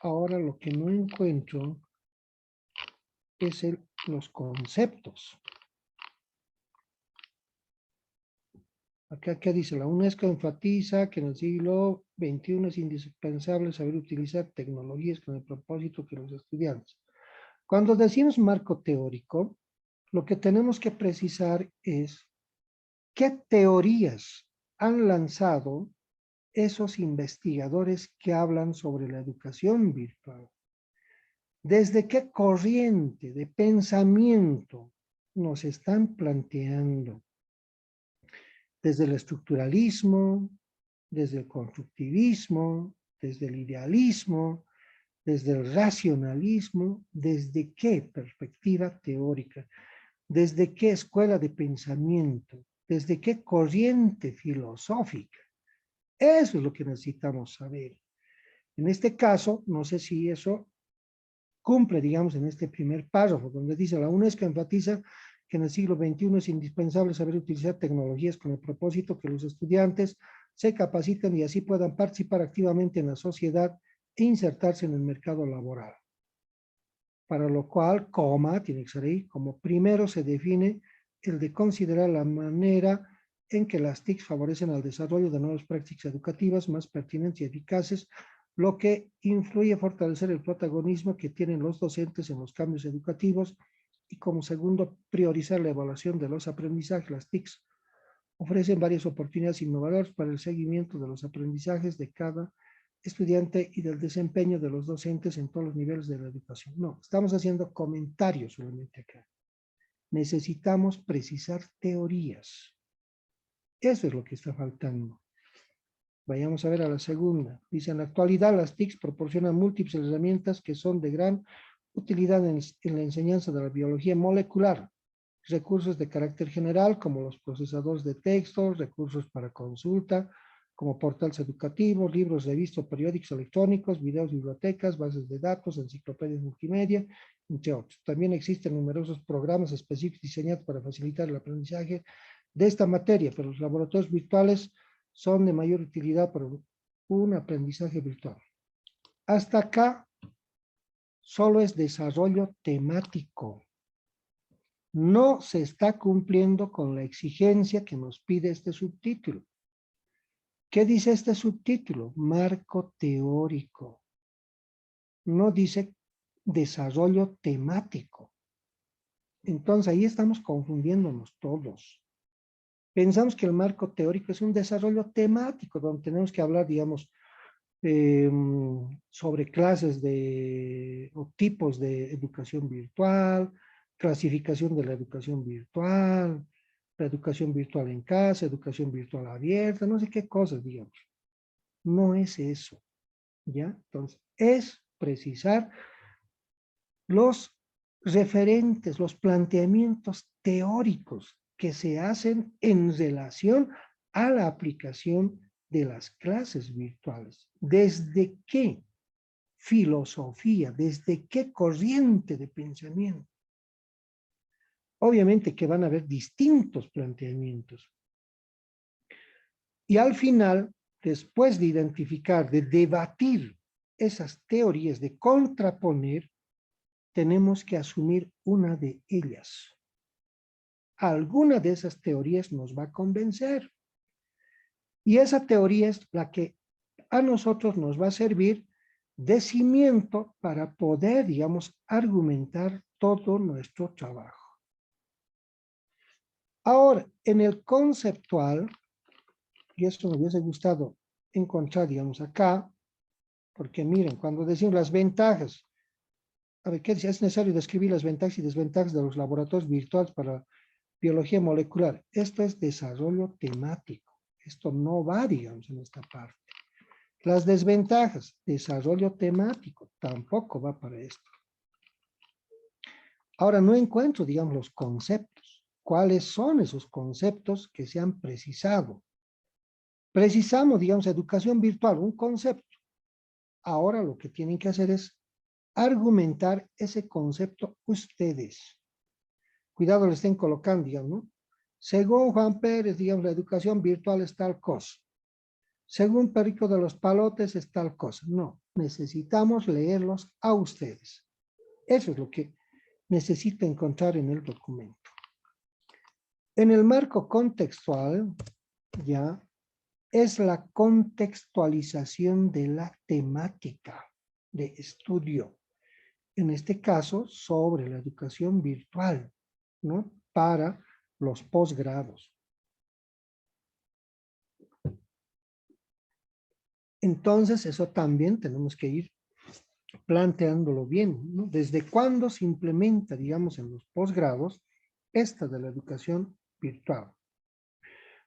Ahora lo que no encuentro es los conceptos. Acá, ¿qué dice? La UNESCO enfatiza que en el siglo XXI es indispensable saber utilizar tecnologías con el propósito que los estudiantes. Cuando decimos marco teórico, lo que tenemos que precisar es qué teorías han lanzado esos investigadores que hablan sobre la educación virtual. ¿Desde qué corriente de pensamiento nos están planteando? Desde el estructuralismo, desde el constructivismo, desde el idealismo, desde el racionalismo, ¿desde qué perspectiva teórica? ¿Desde qué escuela de pensamiento? ¿Desde qué corriente filosófica? Eso es lo que necesitamos saber. En este caso, no sé si eso cumple, digamos, en este primer párrafo, donde dice la UNESCO enfatiza que en el siglo XXI es indispensable saber utilizar tecnologías con el propósito que los estudiantes se capaciten y así puedan participar activamente en la sociedad e insertarse en el mercado laboral. Para lo cual, tiene que ser ahí, como primero se define el de considerar la manera en que las TIC favorecen al desarrollo de nuevas prácticas educativas más pertinentes y eficaces, lo que influye a fortalecer el protagonismo que tienen los docentes en los cambios educativos, y como segundo, priorizar la evaluación de los aprendizajes. Las TICs ofrecen varias oportunidades innovadoras para el seguimiento de los aprendizajes de cada estudiante y del desempeño de los docentes en todos los niveles de la educación. No, estamos haciendo comentarios solamente acá. Necesitamos precisar teorías. Eso es lo que está faltando. Vayamos a ver a la segunda. Dice, en la actualidad las TICs proporcionan múltiples herramientas que son de gran utilidad en la enseñanza de la biología molecular. Recursos de carácter general como los procesadores de texto, recursos para consulta, como portales educativos, libros, revistas, periódicos electrónicos, videos, bibliotecas, bases de datos, enciclopedias multimedia, entre otros. También existen numerosos programas específicos diseñados para facilitar el aprendizaje de esta materia, pero los laboratorios virtuales son de mayor utilidad para un aprendizaje virtual. Hasta acá solo es desarrollo temático. No se está cumpliendo con la exigencia que nos pide este subtítulo. ¿Qué dice este subtítulo? Marco teórico. No dice desarrollo temático. Entonces ahí estamos confundiéndonos todos. Pensamos que el marco teórico es un desarrollo temático, donde tenemos que hablar, digamos, sobre clases o tipos de educación virtual, clasificación de la educación virtual, la educación virtual en casa, educación virtual abierta, no sé qué cosas, digamos. No es eso, ¿ya? Entonces, es precisar los referentes, los planteamientos teóricos que se hacen en relación a la aplicación de las clases virtuales. ¿Desde qué filosofía, desde qué corriente de pensamiento? Obviamente que van a haber distintos planteamientos. Y al final, después de identificar, de debatir esas teorías, de contraponer, tenemos que asumir una de ellas. Alguna de esas teorías nos va a convencer. Y esa teoría es la que a nosotros nos va a servir de cimiento para poder, digamos, argumentar todo nuestro trabajo. Ahora, en el conceptual, y esto me hubiese gustado encontrar, digamos, acá, porque miren, cuando decimos las ventajas, a ver, ¿qué dice? Es necesario describir las ventajas y desventajas de los laboratorios virtuales para biología molecular. Esto es desarrollo temático. Esto no va, digamos, en esta parte. Las desventajas, desarrollo temático, tampoco va para esto. Ahora no encuentro, digamos, los conceptos. ¿Cuáles son esos conceptos que se han precisado? Precisamos, digamos, educación virtual, un concepto. Ahora lo que tienen que hacer es argumentar ese concepto ustedes. Cuidado, le estén colocando, digamos, ¿no? Según Juan Pérez, digamos, la educación virtual es tal cosa. Según Perico de los Palotes es tal cosa. No, necesitamos leerlos a ustedes. Eso es lo que necesita encontrar en el documento. En el marco contextual, ya, es la contextualización de la temática de estudio. En este caso, sobre la educación virtual, ¿no? Para los posgrados. Entonces, eso también tenemos que ir planteándolo bien, ¿no? ¿Desde cuándo se implementa, digamos, en los posgrados, esta de la educación virtual?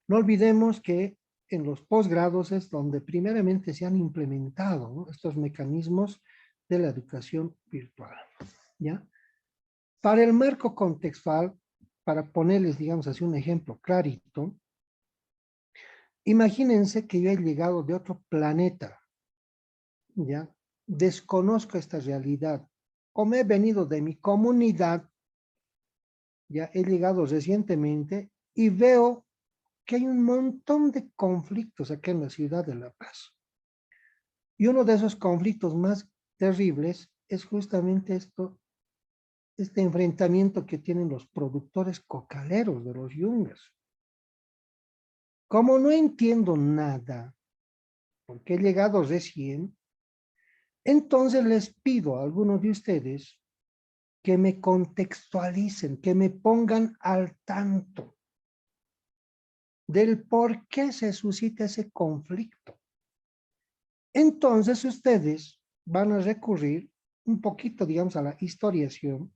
No olvidemos que en los posgrados es donde primeramente se han implementado, ¿no?, estos mecanismos de la educación virtual, ¿ya? Para el marco contextual, para ponerles, digamos así, un ejemplo clarito, imagínense que yo he llegado de otro planeta, ¿ya? Desconozco esta realidad, o me he venido de mi comunidad, ya he llegado recientemente y veo que hay un montón de conflictos acá en la ciudad de La Paz. Y uno de esos conflictos más terribles es justamente esto este enfrentamiento que tienen los productores cocaleros de los yungas. Como no entiendo nada, porque he llegado recién, entonces les pido a algunos de ustedes que me contextualicen, que me pongan al tanto del por qué se suscita ese conflicto. Entonces ustedes van a recurrir un poquito, digamos, a la historiación.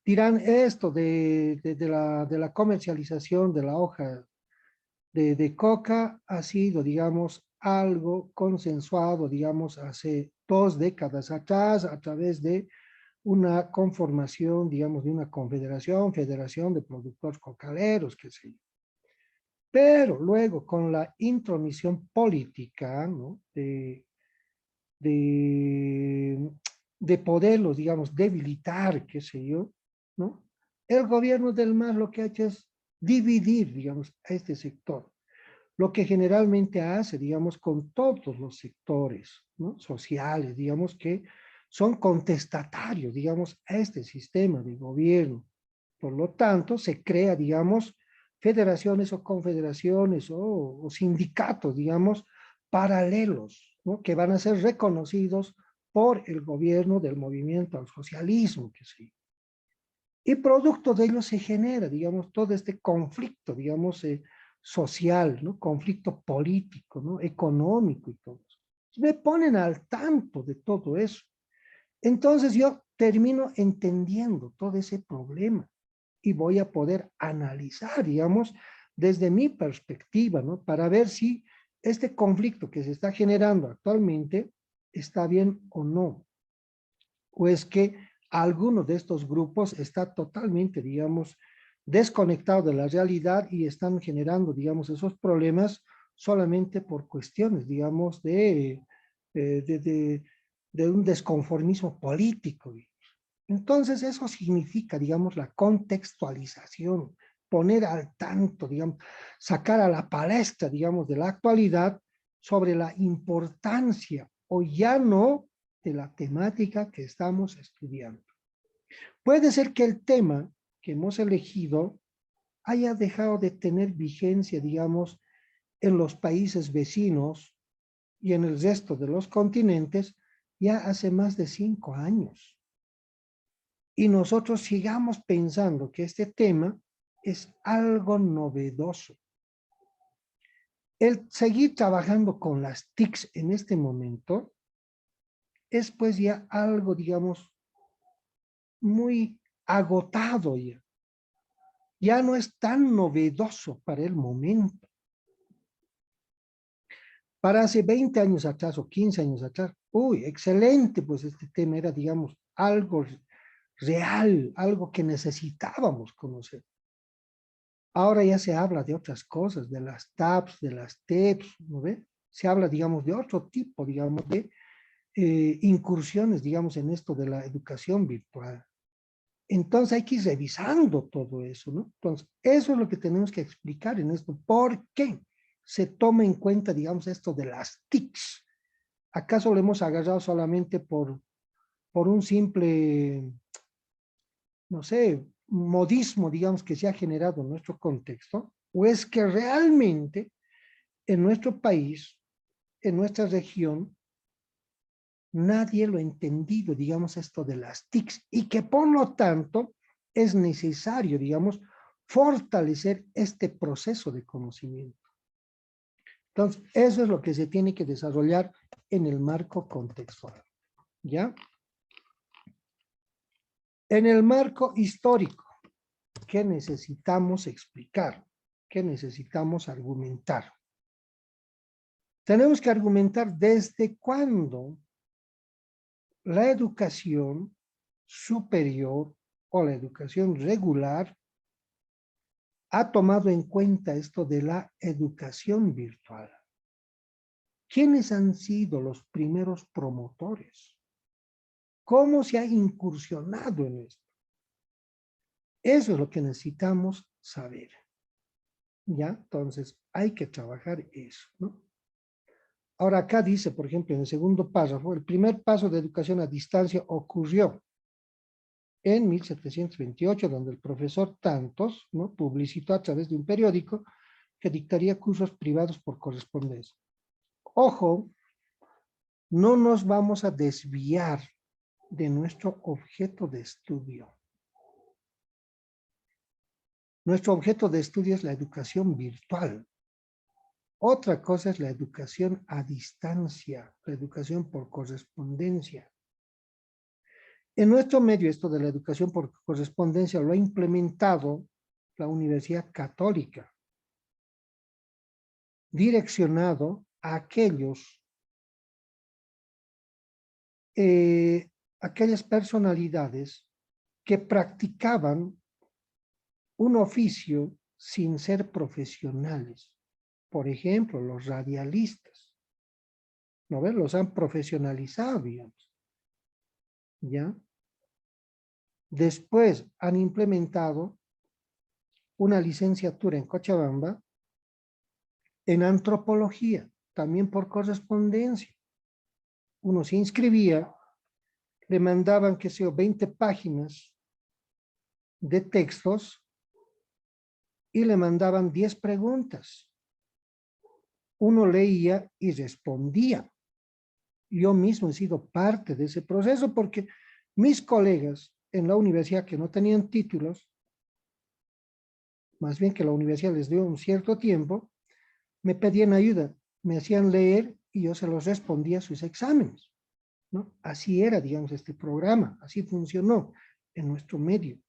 Dirán esto de la comercialización de la hoja de coca ha sido, digamos, algo consensuado, digamos, hace 2 décadas atrás a través de una conformación, digamos, de una federación de productores cocaleros, qué sé yo. Pero luego, con la intromisión política, ¿no? de, de poderlos, digamos, debilitar, qué sé yo, ¿no? El gobierno del MAS lo que ha hecho es dividir, digamos, a este sector. Lo que generalmente hace, digamos, con todos los sectores, ¿no? Sociales, digamos, que son contestatarios, digamos, a este sistema de gobierno. Por lo tanto, se crea, digamos, federaciones o confederaciones o sindicatos, digamos, paralelos, ¿no? Que van a ser reconocidos por el gobierno del movimiento al socialismo, que sí. Y producto de ello se genera, digamos, todo este conflicto, digamos, social, ¿no? Conflicto político, ¿no? Económico y todo eso. Me ponen al tanto de todo eso. Entonces yo termino entendiendo todo ese problema y voy a poder analizar, digamos, desde mi perspectiva, ¿no? Para ver si este conflicto que se está generando actualmente está bien o no, o es que alguno de estos grupos está totalmente, digamos, desconectado de la realidad y están generando, digamos, esos problemas solamente por cuestiones, digamos, eh, de, de, de un desconformismo político. Entonces eso significa, digamos, la contextualización, poner al tanto, digamos, sacar a la palestra, digamos, de la actualidad sobre la importancia o ya no de la temática que estamos estudiando. Puede ser que el tema que hemos elegido haya dejado de tener vigencia, digamos, en los países vecinos y en el resto de los continentes ya hace más de 5 años. Y nosotros sigamos pensando que este tema es algo novedoso. El seguir trabajando con las TICs en este momento es pues ya algo, digamos, muy agotado ya. Ya no es tan novedoso para el momento. Para hace 20 años atrás o 15 años atrás, uy, excelente, pues este tema era, digamos, algo real, algo que necesitábamos conocer. Ahora ya se habla de otras cosas, de las TAPs, de las TEPs, ¿no ve? Se habla, digamos, de otro tipo, digamos, de incursiones, digamos, en esto de la educación virtual. Entonces hay que ir revisando todo eso, ¿no? Entonces, eso es lo que tenemos que explicar en esto. ¿Por qué se toma en cuenta, digamos, esto de las TICs? ¿Acaso lo hemos agarrado solamente por un simple, no sé, modismo, digamos, que se ha generado en nuestro contexto? ¿O es que realmente en nuestro país, en nuestra región, nadie lo ha entendido, digamos, esto de las TICs y que por lo tanto es necesario, digamos, fortalecer este proceso de conocimiento? Entonces, eso es lo que se tiene que desarrollar en el marco contextual, ¿ya? En el marco histórico, ¿qué necesitamos explicar? ¿Qué necesitamos argumentar? Tenemos que argumentar desde cuándo la educación superior o la educación regular ha tomado en cuenta esto de la educación virtual. ¿Quiénes han sido los primeros promotores? ¿Cómo se ha incursionado en esto? Eso es lo que necesitamos saber. ¿Ya? Entonces, hay que trabajar eso, ¿no? Ahora acá dice, por ejemplo, en el segundo párrafo, el primer paso de educación a distancia ocurrió en 1728, donde el profesor Tantos, ¿no?, publicitó a través de un periódico que dictaría cursos privados por correspondencia. Ojo, no nos vamos a desviar de nuestro objeto de estudio. Nuestro objeto de estudio es la educación virtual. Otra cosa es la educación a distancia, la educación por correspondencia. En nuestro medio, esto de la educación por correspondencia lo ha implementado la Universidad Católica, direccionado a aquellas personalidades que practicaban un oficio sin ser profesionales. Por ejemplo, los radialistas, ¿no ves? Los han profesionalizado, digamos, ¿ya? Después han implementado una licenciatura en Cochabamba en antropología, también por correspondencia. Uno se inscribía, le mandaban, qué sé yo, 20 páginas de textos y le mandaban 10 preguntas. Uno leía y respondía. Yo mismo he sido parte de ese proceso porque mis colegas en la universidad que no tenían títulos, más bien que la universidad les dio un cierto tiempo, me pedían ayuda, me hacían leer y yo se los respondía a sus exámenes, ¿no? Así era, digamos, este programa, así funcionó en nuestro medio.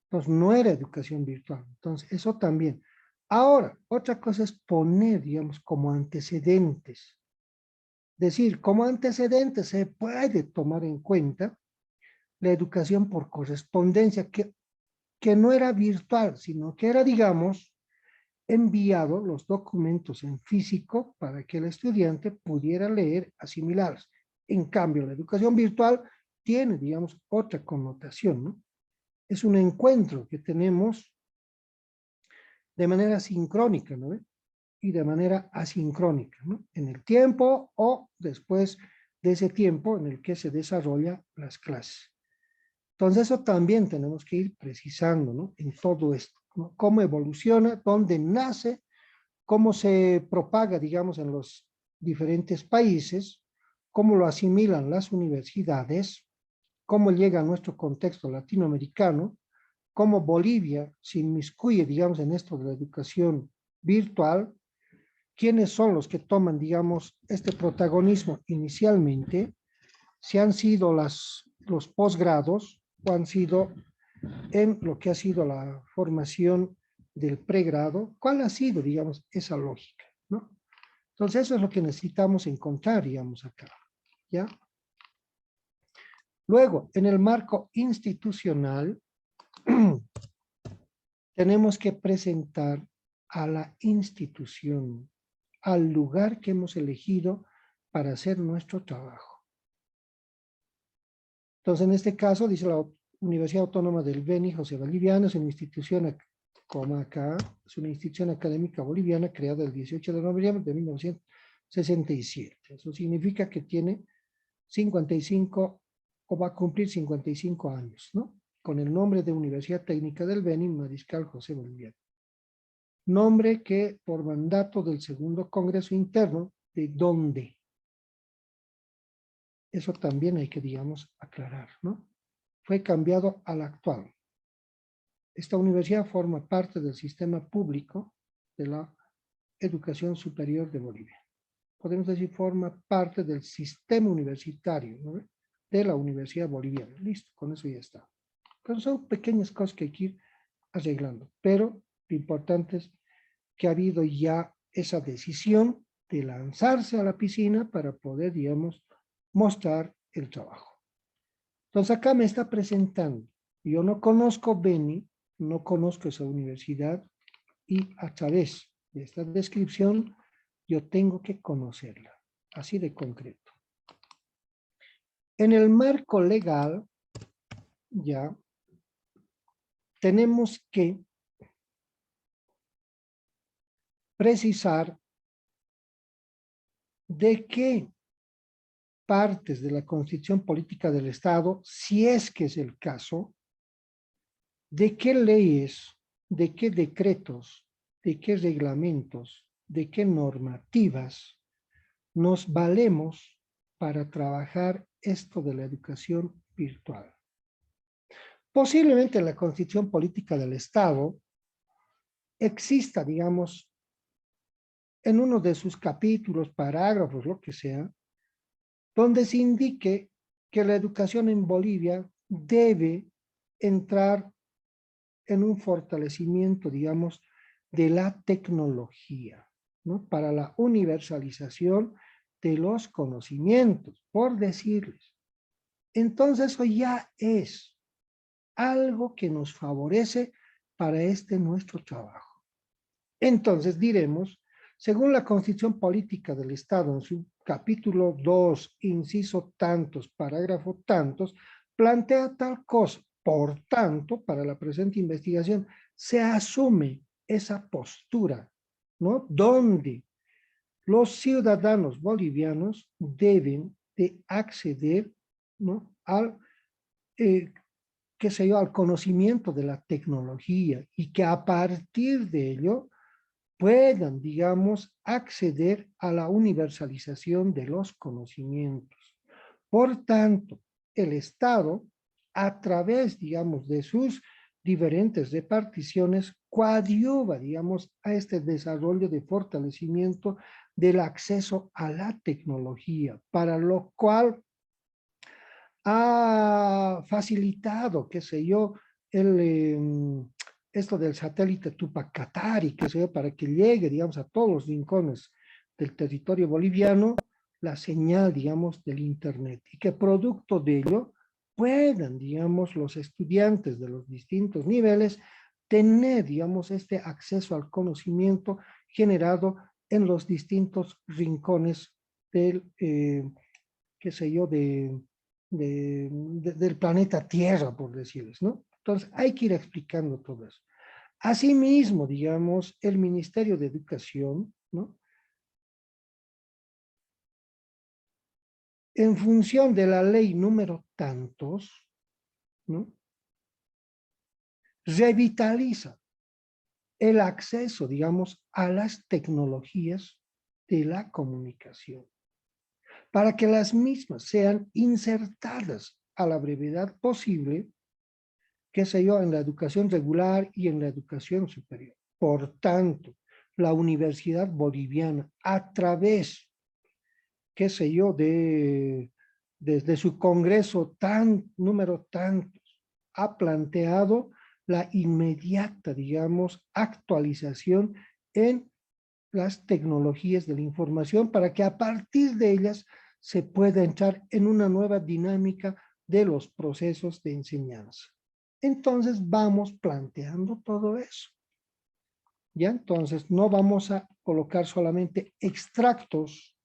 Entonces, no era educación virtual. Entonces, eso también. Ahora, otra cosa es poner, digamos, como antecedentes. Decir, como antecedentes se puede tomar en cuenta la educación por correspondencia, que no era virtual, sino que era, digamos, enviado los documentos en físico para que el estudiante pudiera leer, asimilarlos. En cambio, la educación virtual tiene, digamos, otra connotación, ¿no? Es un encuentro que tenemos de manera sincrónica, ¿no? Y de manera asincrónica, ¿no? En el tiempo o después de ese tiempo en el que se desarrollan las clases. Entonces eso también tenemos que ir precisando, ¿no? En todo esto, ¿no? Cómo evoluciona, dónde nace, cómo se propaga, digamos, en los diferentes países, cómo lo asimilan las universidades, cómo llega a nuestro contexto latinoamericano, cómo Bolivia se inmiscuye, digamos, en esto de la educación virtual, quiénes son los que toman, digamos, este protagonismo inicialmente, si han sido los posgrados o han sido en lo que ha sido la formación del pregrado, cuál ha sido, digamos, esa lógica, ¿no? Entonces eso es lo que necesitamos encontrar, digamos, acá, ¿ya? Luego, en el marco institucional, tenemos que presentar a la institución, al lugar que hemos elegido para hacer nuestro trabajo. Entonces, en este caso, dice la Universidad Autónoma del Beni, José Boliviano, es una institución, como acá, es una institución académica boliviana creada el 18 de noviembre de 1967. Eso significa que tiene 55 o va a cumplir 55 años, ¿no? Con el nombre de Universidad Técnica del Beni, Mariscal José Boliviano. Nombre que por mandato del segundo Congreso Interno, ¿de dónde? Eso también hay que, digamos, aclarar, ¿no? Fue cambiado al actual. Esta universidad forma parte del sistema público de la educación superior de Bolivia. Podemos decir, forma parte del sistema universitario, ¿no?, de la Universidad Boliviana. Listo, con eso ya está. Pero son pequeñas cosas que hay que ir arreglando. Pero lo importante es que ha habido ya esa decisión de lanzarse a la piscina para poder, digamos, mostrar el trabajo. Entonces acá me está presentando. Yo no conozco Beni, no conozco esa universidad y a través de esta descripción yo tengo que conocerla, así de concreto. En el marco legal ya tenemos que precisar de qué partes de la Constitución Política del Estado, si es que es el caso, de qué leyes, de qué decretos, de qué reglamentos, de qué normativas nos valemos para trabajar esto de la educación virtual. Posiblemente en la Constitución Política del Estado exista, digamos, en uno de sus capítulos, parágrafos, lo que sea, donde se indique que la educación en Bolivia debe entrar en un fortalecimiento, digamos, de la tecnología, ¿no? Para la universalización de los conocimientos, por decirles. Entonces, eso ya es algo que nos favorece para este nuestro trabajo. Entonces, diremos, según la Constitución Política del Estado, en su capítulo 2, inciso tantos, parágrafo tantos, plantea tal cosa. Por tanto, para la presente investigación, se asume esa postura, ¿no? Donde los ciudadanos bolivianos deben de acceder, ¿no? Al, qué sé yo, al conocimiento de la tecnología y que a partir de ello puedan, digamos, acceder a la universalización de los conocimientos. Por tanto, el Estado, a través, digamos, de sus diferentes reparticiones, coadyuva, digamos, a este desarrollo de fortalecimiento del acceso a la tecnología, para lo cual ha facilitado, qué sé yo, esto del satélite Tupac Katari, qué sé yo, para que llegue, digamos, a todos los rincones del territorio boliviano la señal, digamos, del Internet y que producto de ello puedan, digamos, los estudiantes de los distintos niveles tener, digamos, este acceso al conocimiento generado en los distintos rincones del, qué sé yo, del planeta Tierra, por decirles, ¿no? Entonces, hay que ir explicando todo eso. Asimismo, digamos, el Ministerio de Educación, ¿no? En función de la ley número tantos, ¿no? Revitaliza el acceso, digamos, a las tecnologías de la comunicación, para que las mismas sean insertadas a la brevedad posible, qué sé yo, en la educación regular y en la educación superior. Por tanto, la Universidad Boliviana, a través, qué sé yo, desde su congreso número tantos, ha planteado la inmediata, digamos, actualización en las tecnologías de la información para que a partir de ellas se pueda entrar en una nueva dinámica de los procesos de enseñanza. Entonces vamos planteando todo eso. ¿Ya? Entonces no vamos a colocar solamente extractos,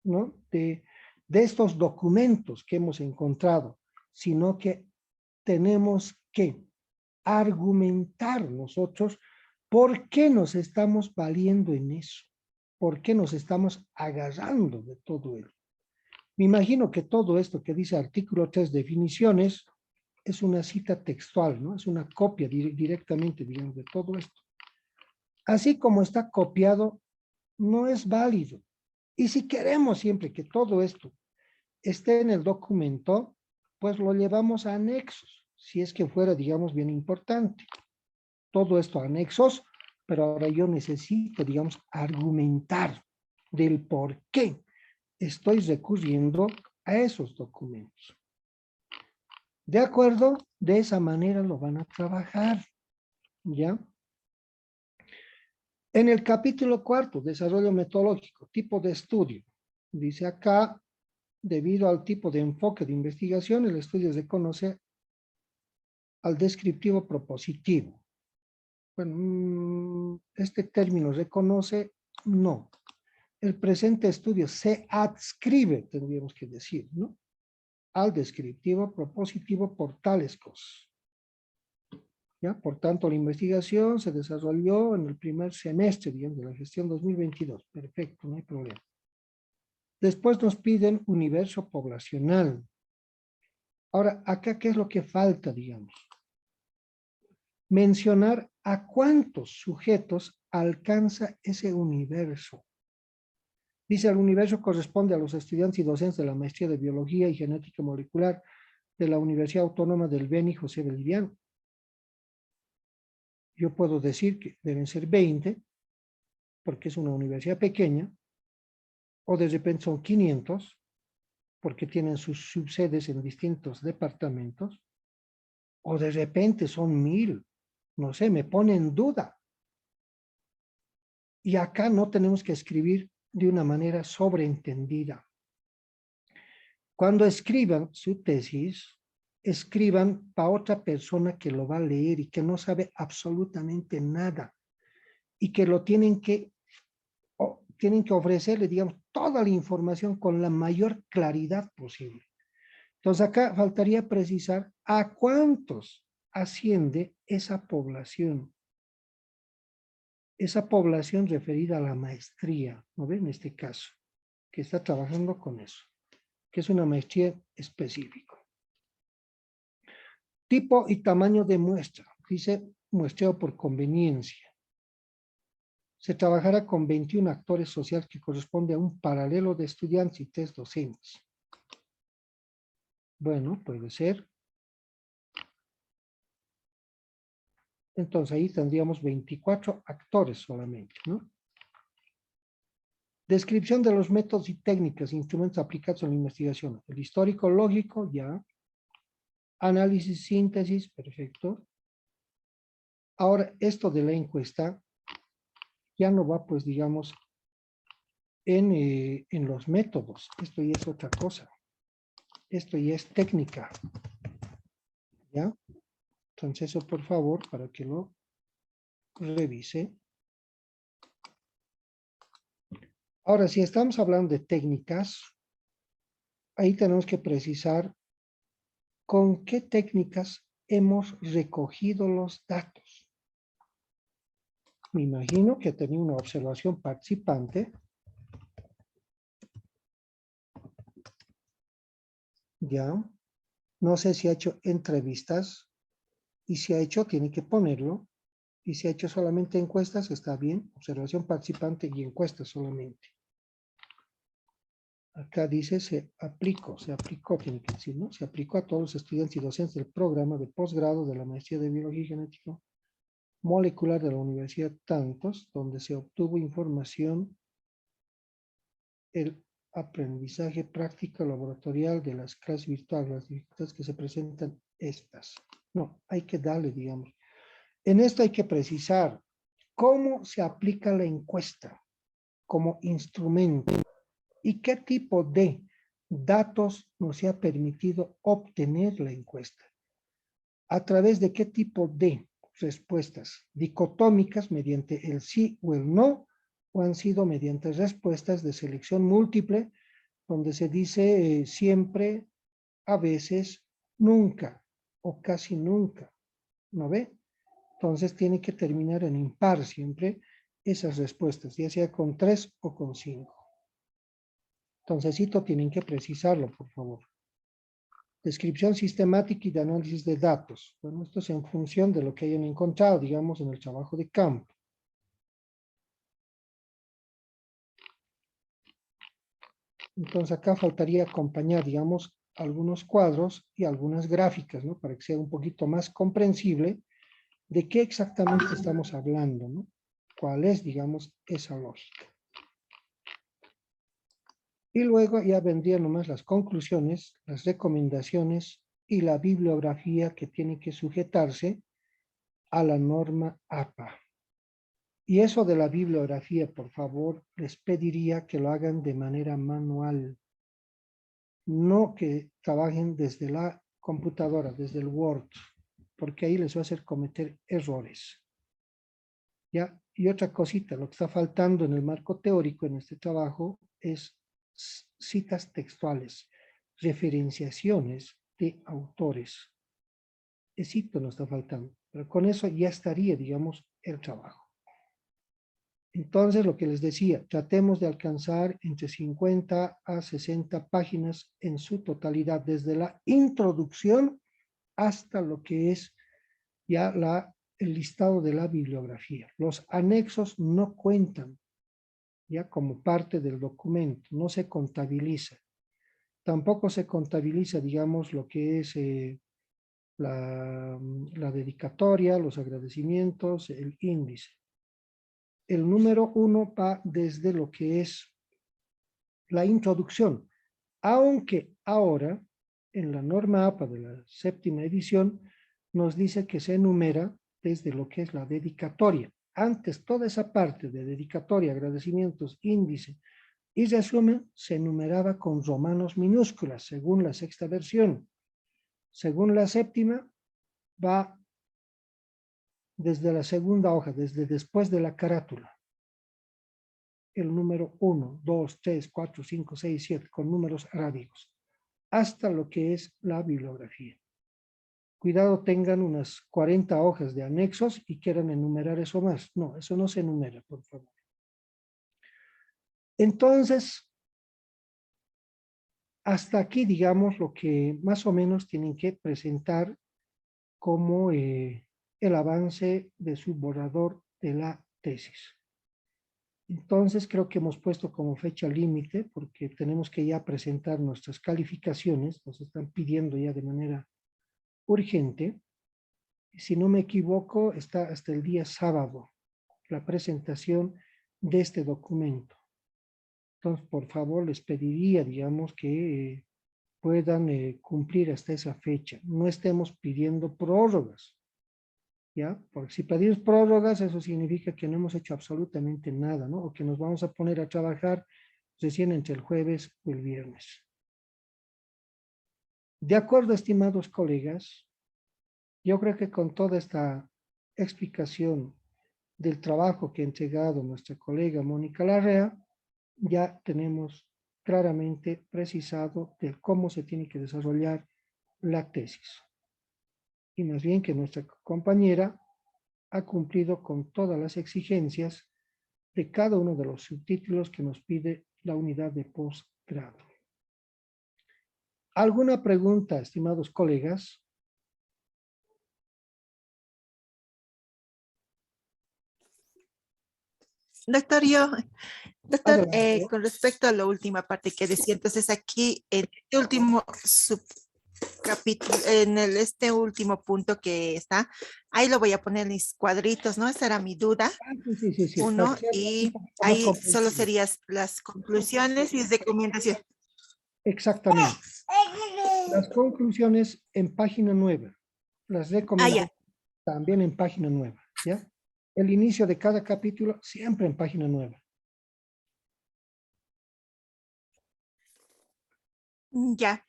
¿no? de estos documentos que hemos encontrado, sino que tenemos que argumentar nosotros por qué nos estamos valiendo en eso, por qué nos estamos agarrando de todo ello. Me imagino que todo esto que dice artículo 3, definiciones, es una cita textual, ¿no? Es una copia directamente, digamos, de todo esto. Así como está copiado, no es válido. Y si queremos siempre que todo esto esté en el documento, pues lo llevamos a anexos, si es que fuera, digamos, bien importante. Todo esto anexos, pero ahora yo necesito, digamos, argumentar del por qué estoy recurriendo a esos documentos. ¿De acuerdo? De esa manera lo van a trabajar, ¿ya? En el capítulo 4, desarrollo metodológico, tipo de estudio, dice acá, debido al tipo de enfoque de investigación, el estudio se conoce al descriptivo propositivo. Bueno, este término reconoce, no. El presente estudio se adscribe, tendríamos que decir, ¿no? Al descriptivo propositivo por tales cosas. ¿Ya? Por tanto, la investigación se desarrolló en el primer semestre, digamos, de la gestión 2022. Perfecto, no hay problema. Después nos piden universo poblacional. Ahora, acá, ¿qué es lo que falta, digamos? Mencionar a cuántos sujetos alcanza ese universo. Dice, el universo corresponde a los estudiantes y docentes de la maestría de Biología y Genética Molecular de la Universidad Autónoma del Beni José Boliviano. Yo puedo decir que deben ser 20, porque es una universidad pequeña, o de repente son 500, porque tienen sus subsedes en distintos departamentos, o de repente son 1000, no sé, me pone en duda. Y acá no tenemos que escribir de una manera sobreentendida. Cuando escriban su tesis, escriban para otra persona que lo va a leer y que no sabe absolutamente nada y que lo tienen que ofrecerle, digamos, toda la información con la mayor claridad posible. Entonces acá faltaría precisar a cuántos asciende esa población referida a la maestría, ¿no ven? En este caso, que está trabajando con eso, que es una maestría específica. Tipo y tamaño de muestra, dice muestreo por conveniencia. Se trabajará con 21 actores sociales que corresponde a un paralelo de estudiantes y 3 docentes. Bueno, puede ser. Entonces ahí tendríamos 24 actores solamente, ¿no? Descripción de los métodos y técnicas e instrumentos aplicados en la investigación. El histórico lógico, ya. Análisis, síntesis, perfecto. Ahora, esto de la encuesta ya no va, pues, digamos, en los métodos. Esto ya es otra cosa. Esto ya es técnica. ¿Ya? Entonces, eso, por favor, para que lo revise. Ahora, si estamos hablando de técnicas, ahí tenemos que precisar con qué técnicas hemos recogido los datos. Me imagino que tenía una observación participante. Ya. No sé si ha hecho entrevistas. Y si ha hecho, tiene que ponerlo. Y si ha hecho solamente encuestas, está bien. Observación participante y encuestas solamente. Acá dice se aplicó, tiene que decir, ¿no? Se aplicó a todos los estudiantes y docentes del programa de posgrado de la maestría de Biología y Genética Molecular de la Universidad Tantos, donde se obtuvo información, el aprendizaje práctico laboratorial de las clases virtuales, las dificultades que se presentan estas. No, hay que darle, digamos. En esto hay que precisar cómo se aplica la encuesta como instrumento y qué tipo de datos nos ha permitido obtener la encuesta. A través de qué tipo de respuestas dicotómicas mediante el sí o el no, o han sido mediante respuestas de selección múltiple, donde se dice siempre, a veces, nunca o casi nunca, ¿no ve? Entonces tiene que terminar en impar siempre esas respuestas, ya sea con 3 o con 5. Entonces, tienen que precisarlo, por favor. Descripción sistemática y de análisis de datos. Bueno, esto es en función de lo que hayan encontrado, digamos, en el trabajo de campo. Entonces, acá faltaría acompañar, digamos, algunos cuadros y algunas gráficas, ¿no? Para que sea un poquito más comprensible de qué exactamente estamos hablando, ¿no? ¿Cuál es, digamos, esa lógica? Y luego ya vendrían nomás las conclusiones, las recomendaciones y la bibliografía que tiene que sujetarse a la norma APA. Y eso de la bibliografía, por favor, les pediría que lo hagan de manera manual, no que trabajen desde la computadora, desde el Word, porque ahí les va a hacer cometer errores. ¿Ya? Y otra cosita, lo que está faltando en el marco teórico en este trabajo es citas textuales, referenciaciones de autores. Esito nos está faltando, pero con eso ya estaría, digamos, el trabajo. Entonces, lo que les decía, tratemos de alcanzar entre 50 a 60 páginas en su totalidad, desde la introducción hasta lo que es ya el listado de la bibliografía. Los anexos no cuentan ya como parte del documento, no se contabiliza. Tampoco se contabiliza, digamos, lo que es la dedicatoria, los agradecimientos, el índice. El número 1 va desde lo que es la introducción, aunque ahora en la norma APA de la séptima edición nos dice que se enumera desde lo que es la dedicatoria. Antes toda esa parte de dedicatoria, agradecimientos, índice y resumen se enumeraba con romanos minúsculas según la sexta versión. Según la séptima va desde la segunda hoja, desde después de la carátula. El número 1, 2, 3, 4, 5, 6, 7, con números arábigos, hasta lo que es la bibliografía. Cuidado, tengan unas 40 hojas de anexos y quieran enumerar eso más. No, eso no se enumera, por favor. Entonces, hasta aquí, digamos, lo que más o menos tienen que presentar como el avance de su borrador de la tesis. Entonces, creo que hemos puesto como fecha límite, porque tenemos que ya presentar nuestras calificaciones, nos están pidiendo ya de manera urgente. Si no me equivoco, está hasta el día sábado la presentación de este documento. Entonces, por favor, les pediría, digamos, que puedan cumplir hasta esa fecha. No estemos pidiendo prórrogas, ¿ya? Porque si pedimos prórrogas, eso significa que no hemos hecho absolutamente nada, ¿no? O que nos vamos a poner a trabajar recién entre el jueves o el viernes. De acuerdo, estimados colegas, yo creo que con toda esta explicación del trabajo que ha entregado nuestra colega Mónica Larrea, ya tenemos claramente precisado de cómo se tiene que desarrollar la tesis. Y más bien que nuestra compañera ha cumplido con todas las exigencias de cada uno de los subtítulos que nos pide la unidad de posgrado. ¿Alguna pregunta, estimados colegas? Doctor, Adelante. con respecto a la última parte que decía, entonces aquí en este último subcapítulo, este último punto que está, ahí lo voy a poner en mis cuadritos, ¿no? Esa era mi duda, Sí, sí, sí, para uno, que sea un y poquito más ahí solo comprensible. serían las conclusiones y recomendaciones. Exactamente. Las conclusiones en página 9. Las Ah, ya. recomendaciones también en página 9, ¿ya? El inicio de cada capítulo siempre en página 9. Ya,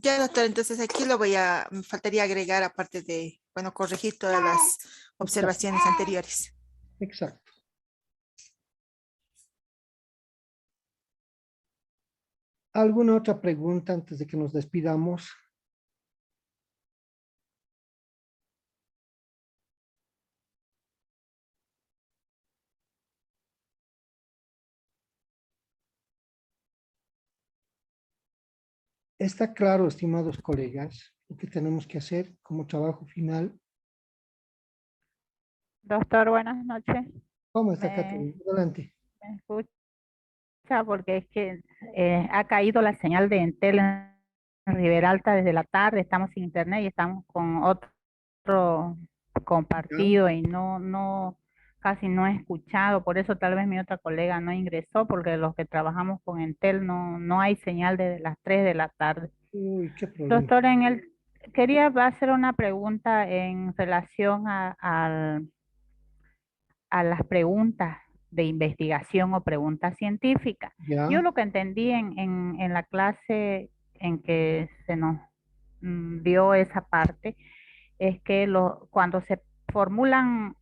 ya, doctor, entonces aquí lo voy a, me faltaría agregar aparte de, bueno, corregir todas las Exacto, observaciones anteriores. exacto. ¿Alguna otra pregunta antes de que nos despidamos? Está claro, estimados colegas, lo que tenemos que hacer como trabajo final. Doctor, buenas noches. ¿Cómo está, Me, Catherine? Adelante. me escucha porque es que ha caído la señal de Entel en Riberalta desde la tarde. Estamos sin internet y estamos con otro ¿Ya? compartido y casi no he escuchado. Por eso tal vez mi otra colega no ingresó porque los que trabajamos con Entel no hay señal desde las 3 de la tarde. Uy, qué problema. Doctor, quería hacer una pregunta en relación a las preguntas de investigación o preguntas científicas. Yo ¿Ya? lo que entendí en la clase en que se nos dio esa parte es que cuando se formulan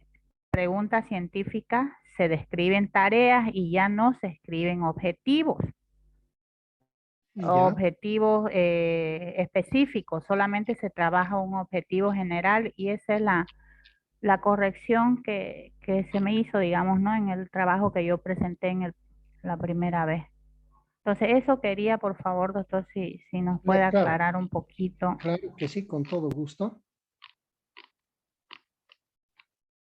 preguntas científicas se describen tareas y ya no se escriben ¿Ya? objetivos específicos, solamente se trabaja un objetivo general y esa es la corrección que se me hizo, digamos, ¿no? En el trabajo que yo presenté la primera vez. Entonces, eso quería, por favor, doctor, si nos puede Claro, aclarar un poquito. claro que sí, con todo gusto.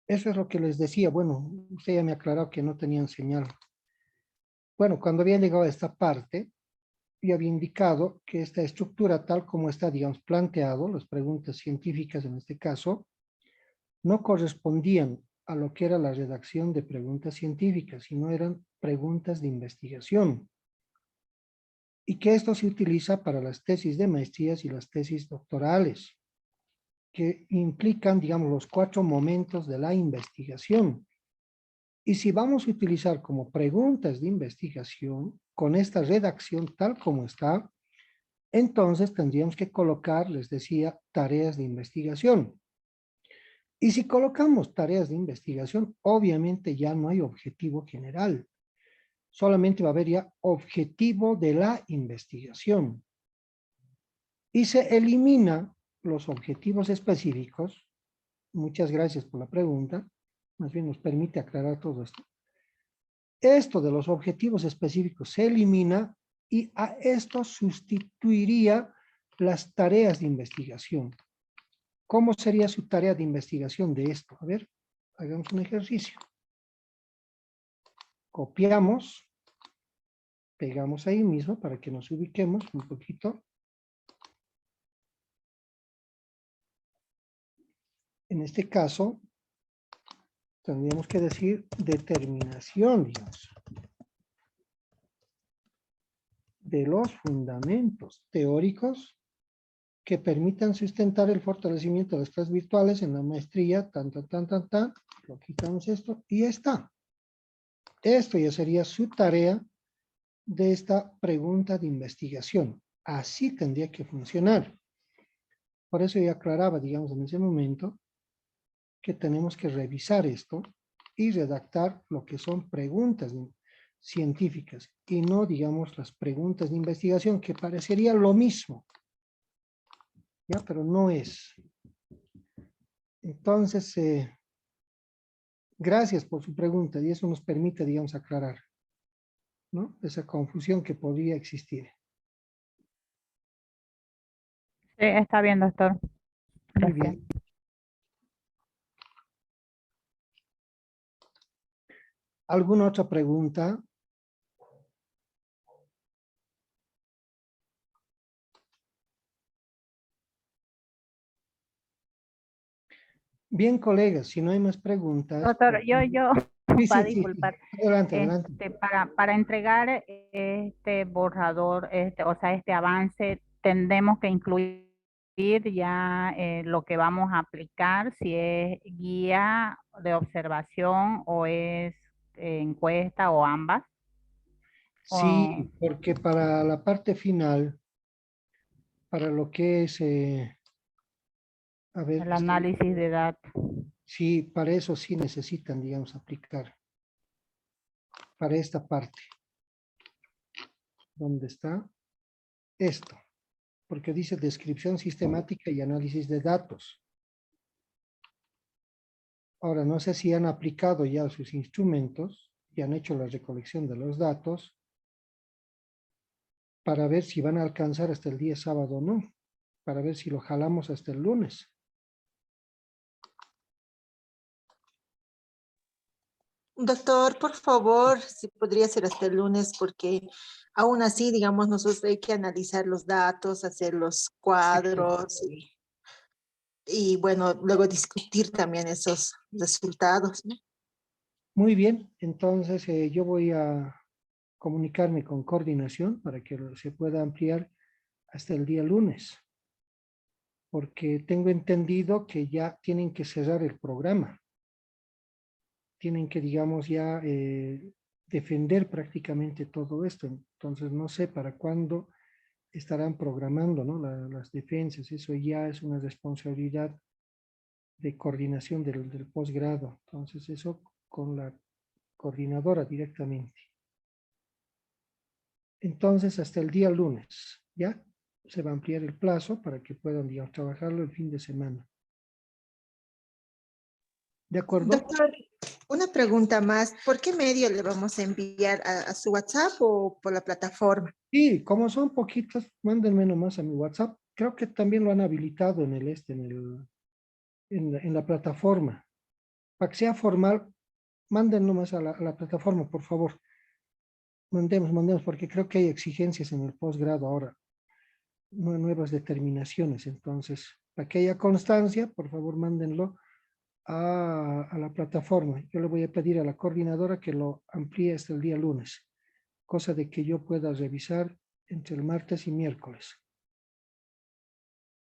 Eso es lo que les decía. Bueno, usted ya me aclaró que no tenían señal. Bueno, cuando había llegado a esta parte, yo había indicado que esta estructura, tal como está, digamos, planteado, las preguntas científicas en este caso, no correspondían a lo que era la redacción de preguntas científicas, sino eran preguntas de investigación. Y que esto se utiliza para las tesis de maestrías y las tesis doctorales, que implican, digamos, los 4 momentos de la investigación. Y si vamos a utilizar como preguntas de investigación, con esta redacción tal como está, entonces tendríamos que colocar, les decía, tareas de investigación. Y si colocamos tareas de investigación, obviamente ya no hay objetivo general. Solamente va a haber ya objetivo de la investigación. Y se elimina los objetivos específicos. Muchas gracias por la pregunta. Más bien nos permite aclarar todo esto. Esto de los objetivos específicos se elimina y a esto sustituiría las tareas de investigación. ¿Cómo sería su tarea de investigación de esto? A ver, hagamos un ejercicio. Copiamos, pegamos ahí mismo para que nos ubiquemos un poquito. En este caso, tendríamos que decir determinación, digamos, de los fundamentos teóricos que permitan sustentar el fortalecimiento de las clases virtuales en la maestría, lo quitamos esto y ya está. Esto ya sería su tarea de esta pregunta de investigación. Así tendría que funcionar. Por eso yo aclaraba, digamos, en ese momento, que tenemos que revisar esto y redactar lo que son preguntas científicas y no, digamos, las preguntas de investigación, que parecería lo mismo, ¿ya? Pero no es. Entonces, gracias por su pregunta y eso nos permite, digamos, aclarar, ¿no? Esa confusión que podría existir. Sí, está bien, doctor. Muy Gracias. bien. ¿Alguna otra pregunta? Bien, colegas, si no hay más preguntas. Doctor, yo, Sí, para sí, sí. disculpar, Adelante, adelante. para entregar este borrador, o sea, este avance, tendremos que incluir ya lo que vamos a aplicar, si es guía de observación o es encuesta o ambas. O Sí, porque para la parte final, para lo que es, a ver, el análisis de datos. sí, para eso sí necesitan, digamos, aplicar. Para esta parte. ¿Dónde está? Esto. Porque dice descripción sistemática y análisis de datos. Ahora, no sé si han aplicado ya sus instrumentos y han hecho la recolección de los datos para ver si van a alcanzar hasta el día sábado o no, para ver si lo jalamos hasta el lunes. Doctor, por favor, si podría ser hasta el lunes, porque aún así, digamos, nosotros hay que analizar los datos, hacer los cuadros y bueno, luego discutir también esos resultados, ¿no? Muy bien, entonces yo voy a comunicarme con coordinación para que se pueda ampliar hasta el día lunes, porque tengo entendido que ya tienen que cerrar el programa. Tienen que, digamos, ya defender prácticamente todo esto. Entonces, no sé para cuándo estarán programando, ¿no? Las defensas. Eso ya es una responsabilidad de coordinación del posgrado. Entonces, eso con la coordinadora directamente. Entonces, hasta el día lunes, ¿ya? Se va a ampliar el plazo para que puedan, digamos, trabajarlo el fin de semana. ¿De acuerdo? Doctor, una pregunta más. ¿Por qué medio le vamos a enviar a su WhatsApp o por la plataforma? Sí, como son poquitas, mándenme nomás a mi WhatsApp. Creo que también lo han habilitado en la plataforma. Para que sea formal, manden nomás a la plataforma, por favor. Mandemos, porque creo que hay exigencias en el posgrado ahora, nuevas determinaciones. Entonces, para que haya constancia, por favor, mándenlo a la plataforma. Yo le voy a pedir a la coordinadora que lo amplíe hasta el día lunes, cosa de que yo pueda revisar entre el martes y miércoles.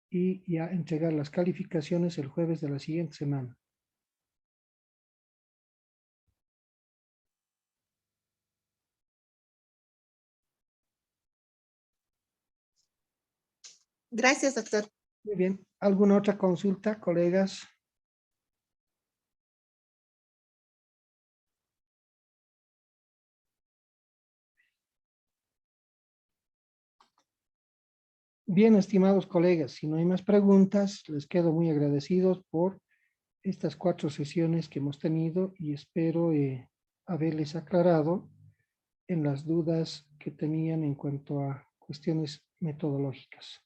Y ya entregar las calificaciones el jueves de la siguiente semana. Gracias, doctor. Muy bien. ¿Alguna otra consulta, colegas? Bien, estimados colegas, si no hay más preguntas, les quedo muy agradecidos por estas 4 sesiones que hemos tenido y espero haberles aclarado en las dudas que tenían en cuanto a cuestiones metodológicas.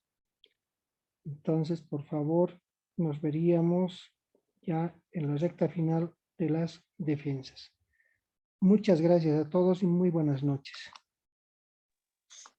Entonces, por favor, nos veríamos ya en la recta final de las defensas. Muchas gracias a todos y muy buenas noches.